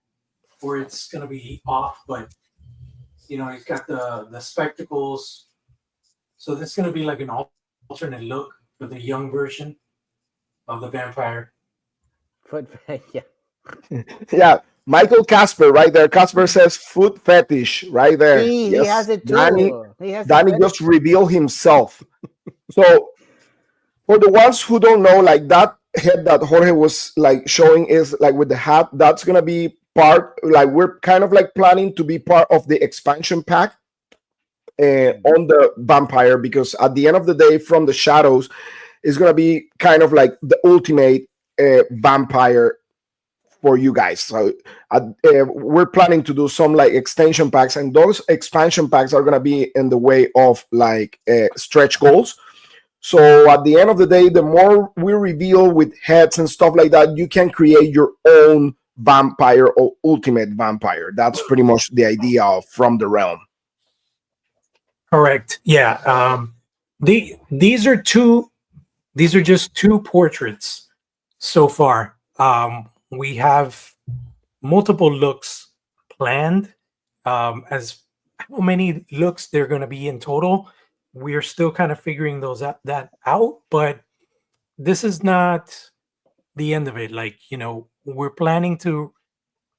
or it's gonna be off, but he's got the spectacles. So this is gonna be like an alternate look for the young version of the vampire. Foot, yeah. Yeah, Michael Casper right there. Casper says foot fetish right there. See, he has it too. Danny, He has Danny the just revealed himself. So for the ones who don't know, like that head that Jorge was like showing is like with the hat, that's gonna be part, like we're kind of like planning to be part of the expansion pack on the vampire, because at the end of the day, From the Shadows is gonna be kind of like the ultimate vampire for you guys. So we're planning to do some like extension packs, and those expansion packs are going to be in the way of like stretch goals. So at the end of the day, the more we reveal with heads and stuff like that, you can create your own vampire or ultimate vampire. That's pretty much the idea of From the Realm. Correct. Yeah. These are just two portraits so far. We have multiple looks planned. As how many looks there are going to be in total, we're still kind of figuring that out. But this is not the end of it. Like, we're planning to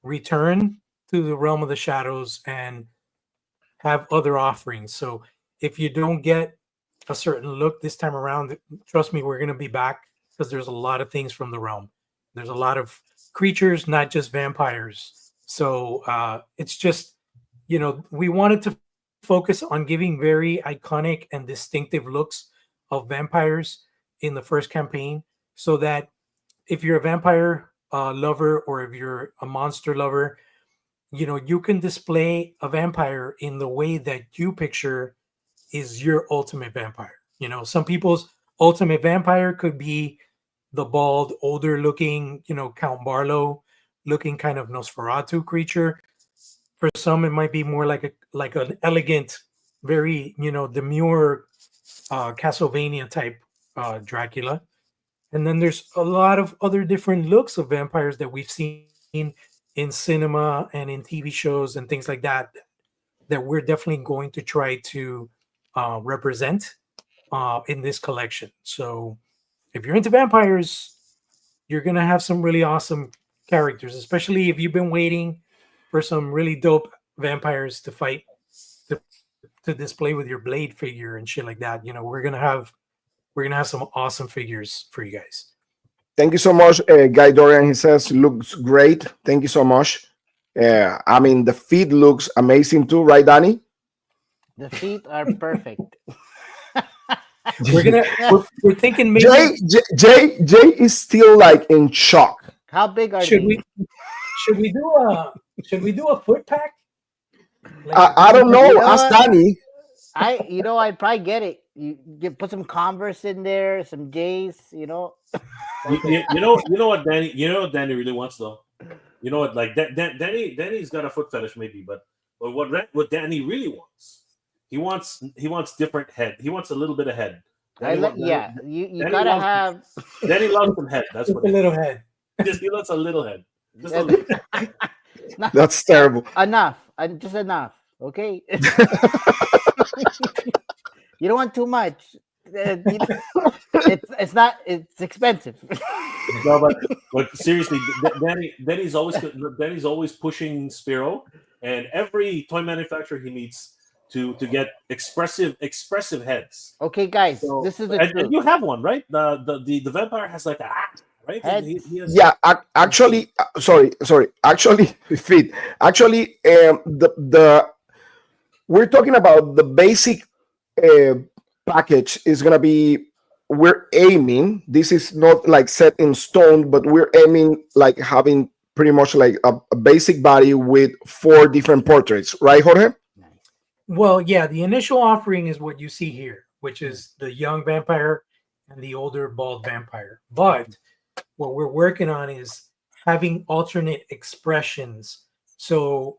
return to the realm of the shadows and have other offerings. So if you don't get a certain look this time around, trust me, we're going to be back, because there's a lot of things from the realm. There's a lot of creatures, not just vampires. So it's just, we wanted to focus on giving very iconic and distinctive looks of vampires in the first campaign, so that if you're a vampire lover, or if you're a monster lover, you can display a vampire in the way that you picture is your ultimate vampire. Some people's ultimate vampire could be the bald, older looking, Count Barlow looking kind of Nosferatu creature. For some, it might be more like an elegant, very, demure Castlevania type Dracula. And then there's a lot of other different looks of vampires that we've seen in cinema and in TV shows and things like that we're definitely going to try to represent in this collection. So if you're into vampires, you're going to have some really awesome characters, especially if you've been waiting for some really dope vampires to fight, to display with your blade figure and shit like that. We're going to have some awesome figures for you guys. Thank you so much, Guy Dorian. He says looks great. Thank you so much. I mean, the feet looks amazing too, right, Danny? The feet are perfect. We're thinking maybe Jay is still like in shock. How big are should they? we do a foot pack? I don't know. You know Ask what? Danny. I'd probably get it. You put some Converse in there, some J's, You know what Danny really wants though. You know what, like Danny's got a foot fetish maybe, but what Danny really wants, he wants different head. He wants a little bit of head. You Danny gotta loves- have Danny loves some head. That's Just what a little head. he loves a little head. Just a little. That's terrible. enough, just enough. Okay. You don't want too much. It's expensive. No, but seriously, Danny's always pushing Spiro, and every toy manufacturer he meets to get expressive heads. Okay, guys, So, this is the and truth. you have one, right? The vampire has like a right. Heads. He has, Yeah, actually, sorry. Actually, feet. Actually, the we're talking about the basic package is gonna be. We're aiming. This is not like set in stone, but we're aiming like having pretty much like a basic body with 4 different portraits, right, Jorge? Well, yeah, the initial offering is what you see here, which is the young vampire and the older bald vampire. But what we're working on is having alternate expressions. So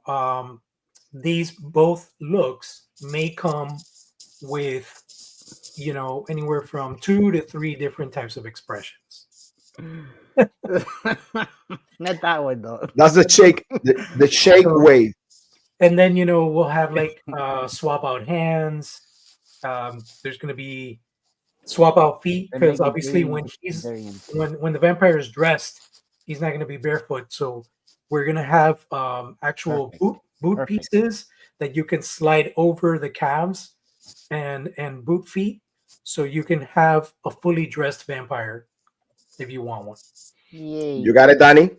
these both looks may come with, anywhere from 2 to 3 different types of expressions. Not that one though. That's the shake, the shake So, way. and then we'll have like swap out hands. There's going to be swap out feet, They because make it obviously very, when he's very intense. when the vampire is dressed, he's not going to be barefoot. So we're going to have actual Perfect. boot Perfect. pieces that you can slide over the calves and boot feet, so you can have a fully dressed vampire if you want one. Yay! You got it, Danny.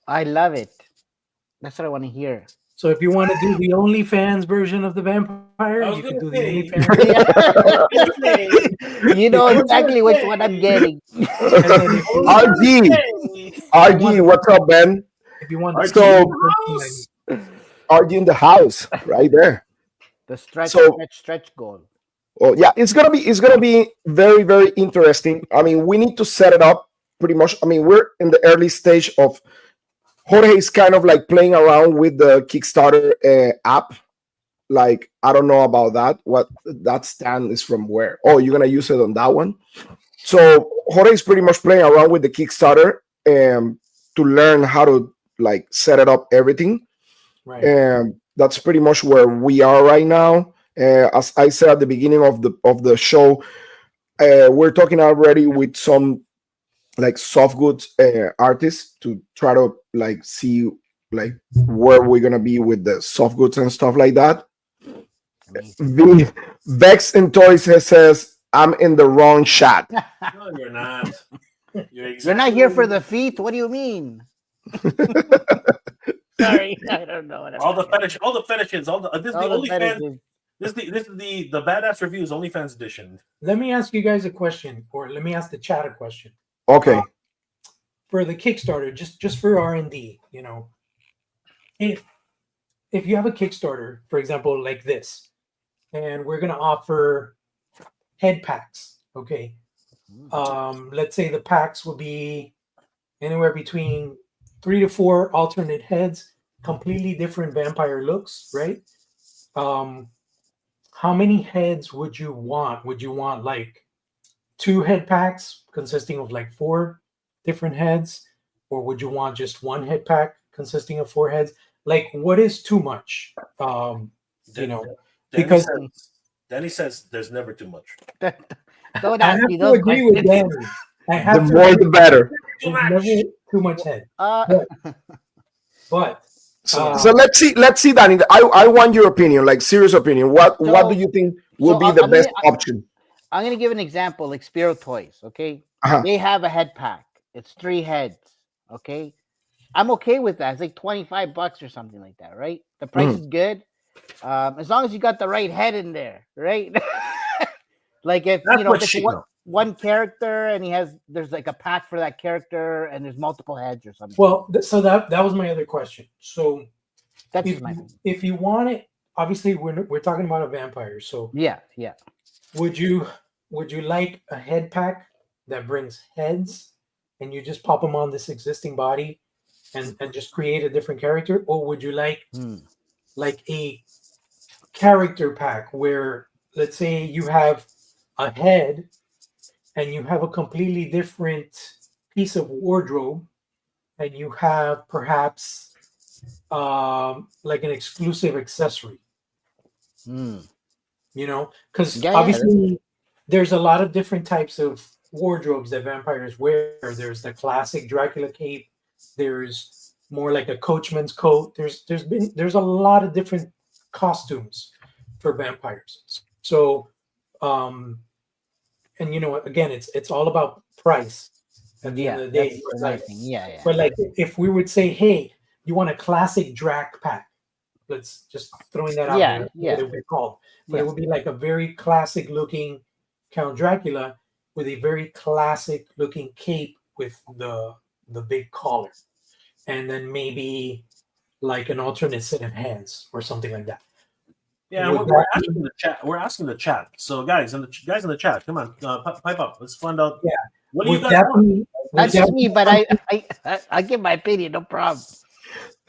I love it. That's what I want to hear. So if you want to do the OnlyFans version of the vampire, I was you can gonna do the say. OnlyFans. You know exactly which one I'm getting. And then RG, RG, what's up, man? if you want the So House. RG in the house, right there. The stretch, So stretch goal. well, yeah, it's gonna be very, very interesting. I mean, we need to set it up pretty much. I mean, we're in the early stage of Jorge is kind of like playing around with the Kickstarter app. Like, I don't know about that. What that stand is from where? Oh, you're gonna use it on that one. So Jorge is pretty much playing around with the Kickstarter to learn how to like set it up everything. right. And that's pretty much where we are right now. As I said at the beginning of the show, we're talking already with some like soft goods artists to try to like see like where we're gonna be with the soft goods and stuff like that. Amazing. The Vex and Toys says I'm in the wrong chat. No, you're not. You're You're not here for the feet. What do you mean? Sorry, I don't know what I'm all the talking fetish, all the fetishes, all the this is the about. All the OnlyFans. fetishes. This is the badass reviews OnlyFans edition. Let me ask you guys a question, or let me ask the chat a question. Okay. For the Kickstarter, just for R&D, if you have a Kickstarter, for example, like this, and we're gonna offer head packs, okay? Let's say the packs will be anywhere between 3 to 4 alternate heads, completely different vampire looks, right? How many heads would you want? Would you want like 2 head packs consisting of like 4 different heads, or would you want just 1 head pack consisting of 4 heads? Like, what is too much? Danny Because Danny says there's never too much. Don't I ask have me to those agree with questions. Danny. I The have to more agree. the better. Too There's much. never too much head. But So let's see, Danny. I want your opinion, like serious opinion. What So- do you think will so be I'm the gonna- best option? I'm gonna give an example, like Spiro Toys. Okay, Uh-huh. they have a head pack. It's 3 heads. Okay, I'm okay with that. It's like $25 or something like that, right? The price is good, as long as you got the right head in there, right? Like if That's what if it's she one character and there's like a pack for that character and there's multiple heads or something. well, so that was my other question. So That's if just my opinion. if you want it, obviously we're talking about a vampire. So Yeah. would you like a head pack that brings heads and you just pop them on this existing body and just create a different character, or would you like a character pack where, let's say, you have a head and you have a completely different piece of wardrobe, and you have perhaps like an exclusive accessory, because Yeah, obviously there's a lot of different types of wardrobes that vampires wear. There's the classic Dracula cape, there's more like a coachman's coat, there's a lot of different costumes for vampires. So and again, it's all about price at the end of the day. That's my thing. Yeah. But like, if we would say, hey, you want a classic Drac pack, let's just throwing that out there. What it would be called, but it would be like a very classic looking Count Dracula with a very classic looking cape with the big collar, and then maybe like an alternate set of hands or something like that. Yeah, Would we're that asking be, the chat. We're asking the chat. So, guys in the chat, come on, pipe up. Let's find out yeah, what do you would guys that want. be, would That's that just me, be but something? I give my opinion, no problem.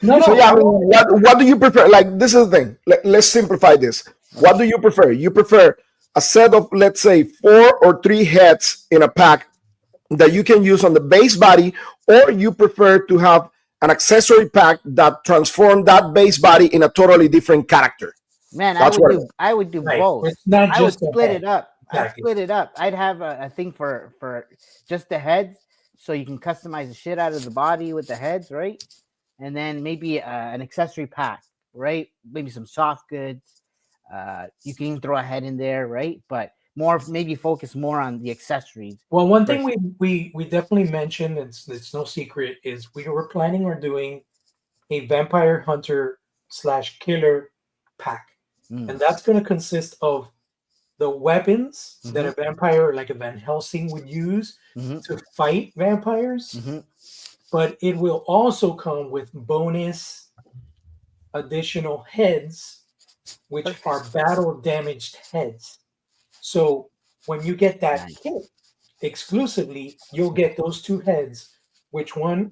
No, So no, yeah, I I mean, want what do you prefer? Like, this is the thing. Let's simplify this. What do you prefer? You prefer a set of, let's say, 4 or 3 heads in a pack that you can use on the base body, or you prefer to have an accessory pack that transform that base body in a totally different character? Man, That's what. I would do right. both. It's not I would just a split head. it up. I'd Exactly. split it up. I'd have a thing for just the heads, so you can customize the shit out of the body with the heads, right? And then maybe an accessory pack, right? Maybe some soft goods. You can even throw a head in there, right? But more maybe focus more on the accessories. Well, one thing Versus, we definitely mentioned, it's no secret, is we were planning on doing a vampire hunter slash killer pack, mm, and that's going to consist of the weapons that mm-hmm, a vampire like a Van Helsing would use mm-hmm, to fight vampires, mm-hmm. but it will also come with bonus additional heads, which are Perfect. battle damaged heads. So when you get that Nice. kit exclusively, you'll get those 2 heads. Which one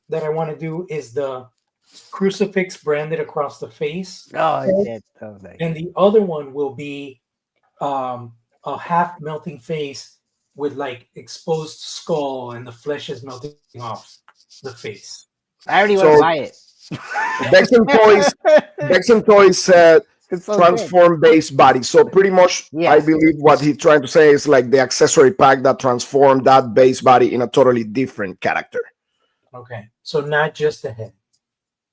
that I want to do is the crucifix branded across the face Oh head, shit. Oh nice. and the other one will be a half melting face with like exposed skull and the flesh is melting off the face. I already want to So buy it. Dexon Toys, Dexon Toys said It's so good. transform base body. So pretty much, I Yeah. believe what he's trying to say is like the accessory pack that transform that base body in a totally different character. Okay, so not just the head.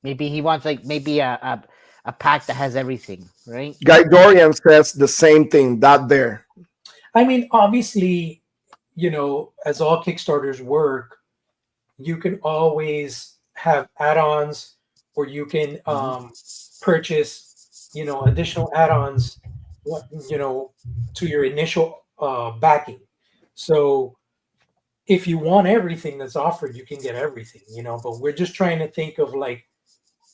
Maybe he wants like maybe a pack that has everything, right? Guy Dorian says the same thing. That there. I mean, obviously, as all Kickstarters work, you can always have add-ons, or you can Mm-hmm. purchase, additional add-ons, what to your initial backing. So if you want everything that's offered, you can get everything, But we're just trying to think of like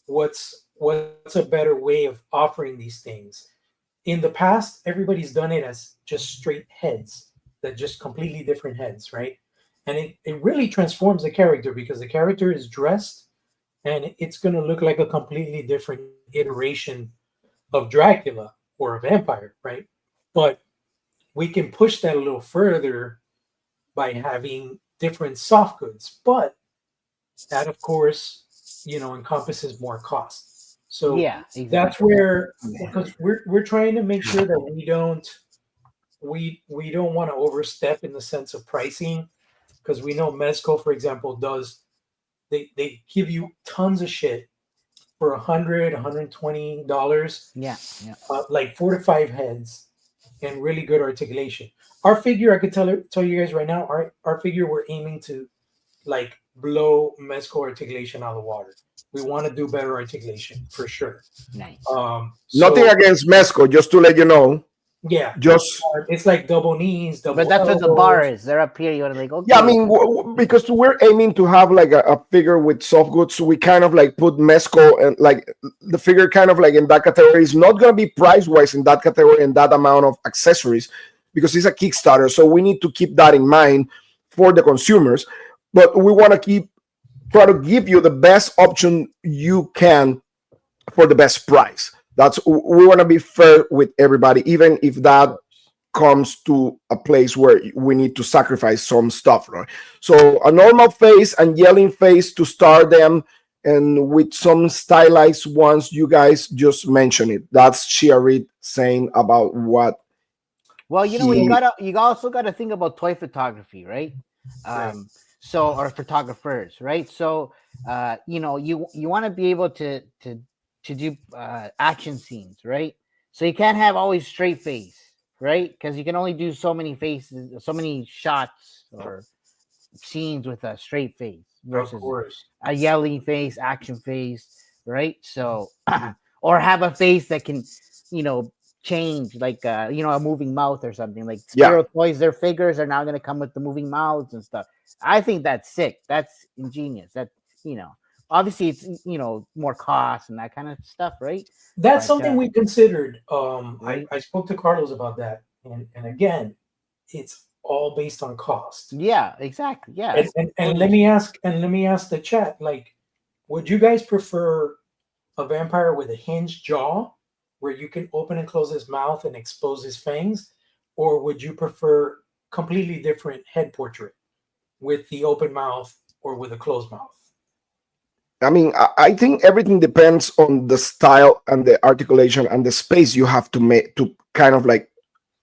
what's a better way of offering these things. In the past, everybody's done it as just straight heads, that just completely different heads, right? And it really transforms the character because the character is dressed and it's going to look like a completely different iteration of Dracula or a vampire, right? But we can push that a little further by having different soft goods, but that, of course, encompasses more cost. So Yeah, that's exactly. where, because we're trying to make sure that we don't want to overstep in the sense of pricing, because we know Mezco, for example, does they give you tons of shit for $120, Yeah, yeah. like 4 to 5 heads and really good articulation. Our figure, I could tell you guys right now, our figure, we're aiming to like blow Mezco articulation out of the water. We want to do better articulation for sure. Nice. Nothing So against Mesco, just to let you know. yeah, Just it's like double knees, But double that's what the bar elbows. is. They're up here. You want to like yeah, I okay. mean, because we're aiming to have like a figure with soft goods, so we kind of like put Mesco and like the figure kind of like in that category is not going to be price wise in that category and that amount of accessories because it's a Kickstarter. So we need to keep that in mind for the consumers. But we want to try to give you the best option you can for the best price. We want to be fair with everybody, even if that comes to a place where we need to sacrifice some stuff, right? So a normal face and yelling face to start them, and with some stylized ones, you guys just mentioned it. That's Shiarit saying about what Well, you know what he. you also gotta think about toy photography, right? Right. So or photographers, right? So you want to be able to do action scenes, right? So you can't have always straight face, right? Because you can only do so many faces, so many shots or scenes with a straight face Of versus course. a yelling face, action face, right? So, or have a face that can, you know, change, like a moving mouth or something. Like Yeah, Spiro Toys, their figures are now going to come with the moving mouths and stuff. I think that's sick. That's ingenious. That you know, obviously it's more cost and that kind of stuff, right? That's But something we considered. right, I spoke to Carlos about that, and again, it's all based on cost. yeah, exactly, yeah, And totally. let me ask the chat, like, would you guys prefer a vampire with a hinged jaw, where you can open and close his mouth and expose his fangs, or would you prefer completely different head portrait with the open mouth or with a closed mouth? I mean, I think everything depends on the style and the articulation and the space you have to make to kind of like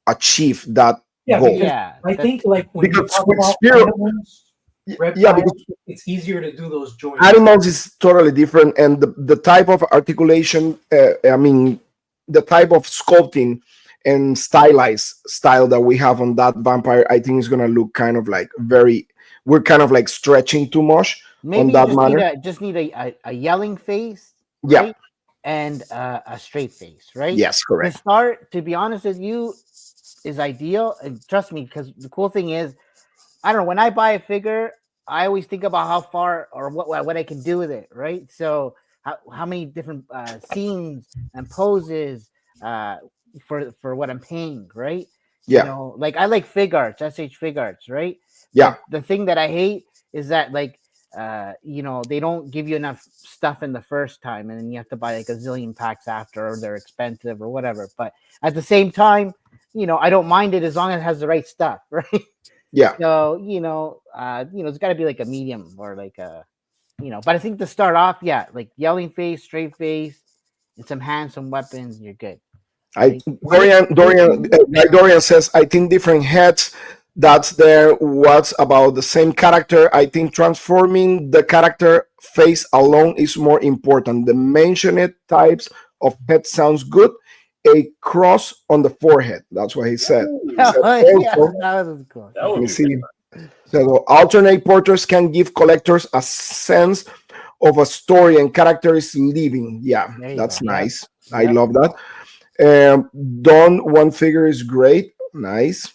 achieve that Yeah, goal. because Yeah, I that think like when you Because talk with about spirit, animals, yeah, because reptiles, it's easier to do those joints. animals is totally different, and the type of articulation. I mean, the type of sculpting and stylized style that we have on that vampire, I think is gonna look kind of like very. We're kind of like stretching too much on maybe you that manner. just need a yelling face, Yeah. right? And a straight face, right? Yes. To Correct. start, to be honest with you, is ideal. And trust me, because the cool thing is, I don't know, when I buy a figure, I always think about how far or what I can do with it, right? So how many different scenes and poses uh, for what I'm paying, right? Yeah. Like I like fig arts, fig arts, right? Yeah. But the thing that I hate is that like they don't give you enough stuff in the first time, and then you have to buy like a zillion packs after, or they're expensive or whatever. But at the same time, I don't mind it as long as it has the right stuff, right? Yeah. So it's got to be like a medium or like a But I think to start off, yeah, like yelling face, straight face, and some hands, some weapons, you're good, I right? Dorian says I think different heads. That's there. What's about the same character? I think transforming the character face alone is more important. The mentioned types of head sounds good. A cross on the forehead. That's what he said. He said Yeah, also. that was cool. That Yeah, Let would me be see. pretty So alternate portraits can give collectors a sense of a story and character is living. Yeah, there you go. that's Yep, nice. I yep. love that. Dawn one figure is great. Nice.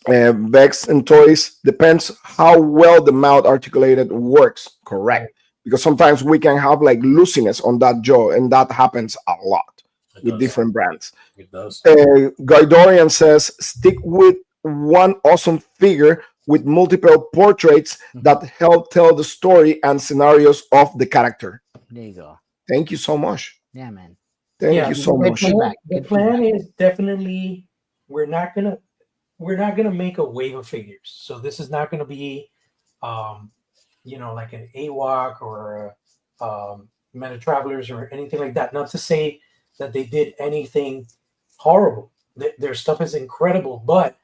Vex and toys depends how well the mouth articulated works. Right. Correct. Because sometimes we can have like looseness on that jaw, and that happens a lot It with does. different brands. It does. Guidorian says stick with one awesome figure with multiple portraits that help tell the story and scenarios of the character. There you go. Thank you so much. Yeah, man. Thank Yeah, you Good, so good much. feedback. the Good plan feedback. is definitely we're not gonna we're not gonna make a wave of figures. So this is not gonna be um, like an AWOC or a Meta Travelers or anything like that. Not to say that they did anything horrible. Their stuff is incredible, but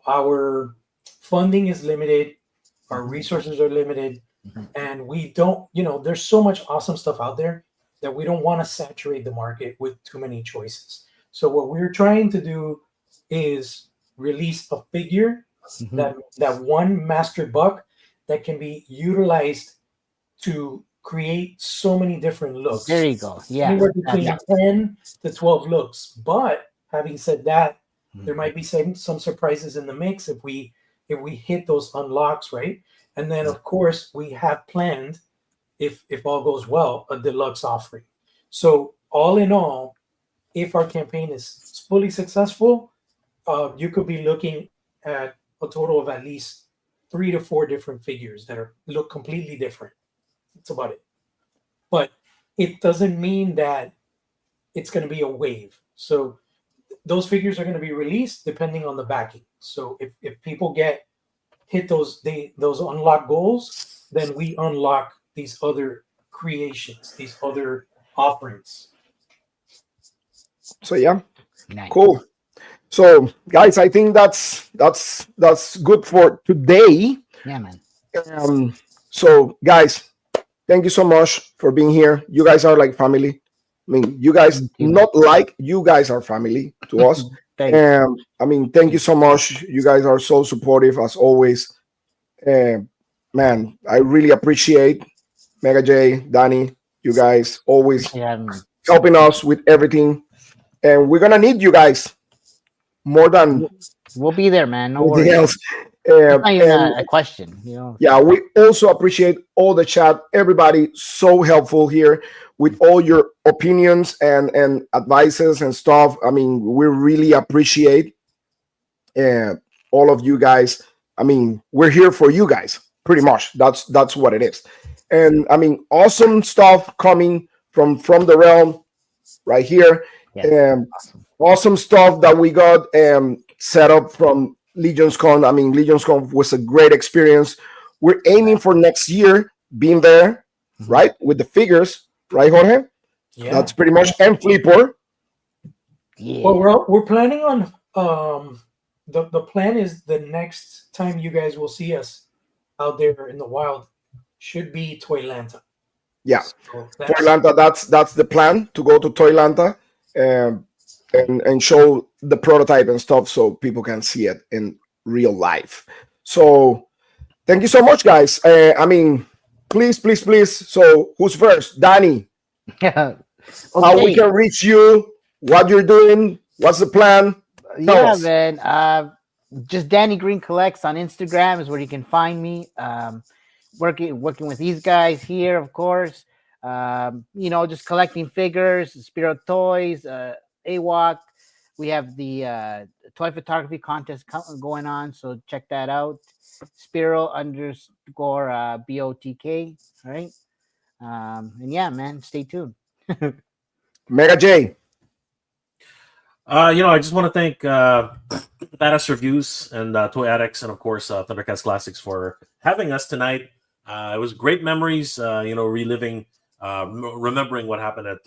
our funding is limited, our resources are limited, Mhm. and we don't, there's so much awesome stuff out there that we don't want to saturate the market with too many choices. So what we're trying to do is release a figure Mhm. that one master buck that can be utilized to create so many different There looks, you go. Yeah. anywhere between That's, 10 to 12 looks. But having said that, there Mhm. might be some surprises in the mix if we hit those unlocks, right? And then of course we have planned, if all goes well, a deluxe offering. So all in all, if our campaign is fully successful, you could be looking at a total of at least 3 to 4 different figures that look completely different. That's about it. But it doesn't mean that it's going to be a wave. So those figures are going to be released depending on the backing. So if people hit those unlock goals, then we unlock these other creations, these other offerings. So yeah, nice. cool. So guys, I think that's good for today. Yeah, man. Um, so guys, thank you so much for being here. You guys are like family. I mean, you guys Thank you, man. not like you guys are family to us. Thanks. I mean, thank you so much. You guys are so supportive as always. Man, I really appreciate Mega J, Danny, you guys always Appreciate having me. helping us with everything. And we're gonna need you guys more than We'll be there, man. No anything worries. else. It's not even And a question, you know. yeah, we also appreciate all the chat. Everybody so helpful here with all your opinions and advices and stuff. I mean, we really appreciate all of you guys. I mean, we're here for you guys. Pretty much. That's what it is. And I mean, awesome stuff coming from the realm right here. Yes, awesome. Awesome stuff that we got set up from Legions Con. I mean, Legions Con was a great experience. We're aiming for next year being there, right, with the figures, right, Jorge? Yeah. That's pretty much and Flipper. Yeah. Well, we're planning on the plan is the next time you guys will see us out there in the wild should be Toylanta. Yeah, So Toylanta. That's the plan, to go to Toylanta and show the prototype and stuff so people can see it in real life. So thank you so much, guys. I mean, please. So who's first? Danny. Yeah. How we Okay. can reach you? What you're doing? What's the plan? Tell Yeah, us. man. Just Danny Green Collects on Instagram is where you can find me. Working with these guys here, of course. You know, just collecting figures, Spirit Toys, AWOC. We have the toy photography contest going on, so check that out. Spiro underscore BOTK, right? And yeah, man, stay tuned. Mega J. I just want to thank Badass Reviews and Toy Addicts, and of course Thundercats Classics for having us tonight. It was great memories, reliving, remembering what happened at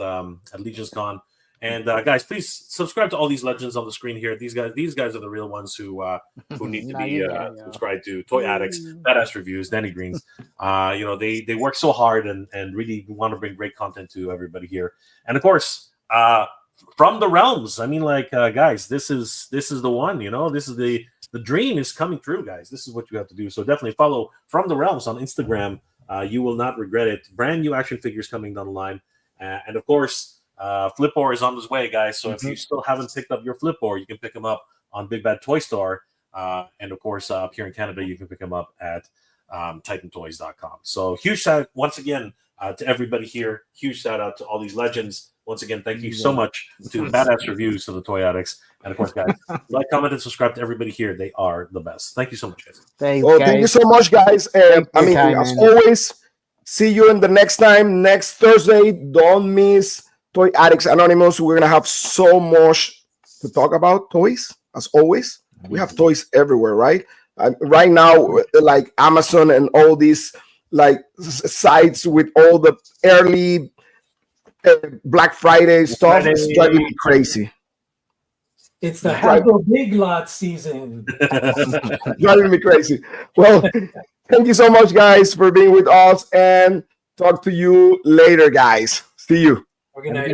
Legion's Con. And guys, please subscribe to all these legends on the screen here. These guys are the real ones who need to be subscribed to Toy Addicts, Badass Reviews, Danny Greens. They work so hard and really want to bring great content to everybody here. And of course, from the realms. I mean, guys, this is the one. This is the dream is coming true, guys. This is what you have to do. So definitely follow From the Realms on Instagram. You will not regret it. Brand new action figures coming down the line, and of course, Flipor is on his way, guys. So if you still haven't picked up your Flipor, you can pick them up on Big Bad Toy Store, and of course, up here in Canada, you can pick them up at TitanToys.com. So huge shout once again to everybody here. Huge shout out to all these legends. Once again, thank you so much to Badass Reviews, to the Toy Addicts, and of course, guys, like, comment, and subscribe to everybody here. They are the best. Thank you so much, guys. Thank you so much, guys. As always, see you in the next time, next Thursday. Don't miss Toy Addicts Anonymous. We're gonna have so much to talk about. Toys, as always. We have toys everywhere, right? Right now, like Amazon and all these sites with all the early Black Friday stuff is driving me crazy. It's the Hasbro Big Lot season. Driving me crazy. Well, thank you so much, guys, for being with us, and talk to you later, guys. See you. Good night.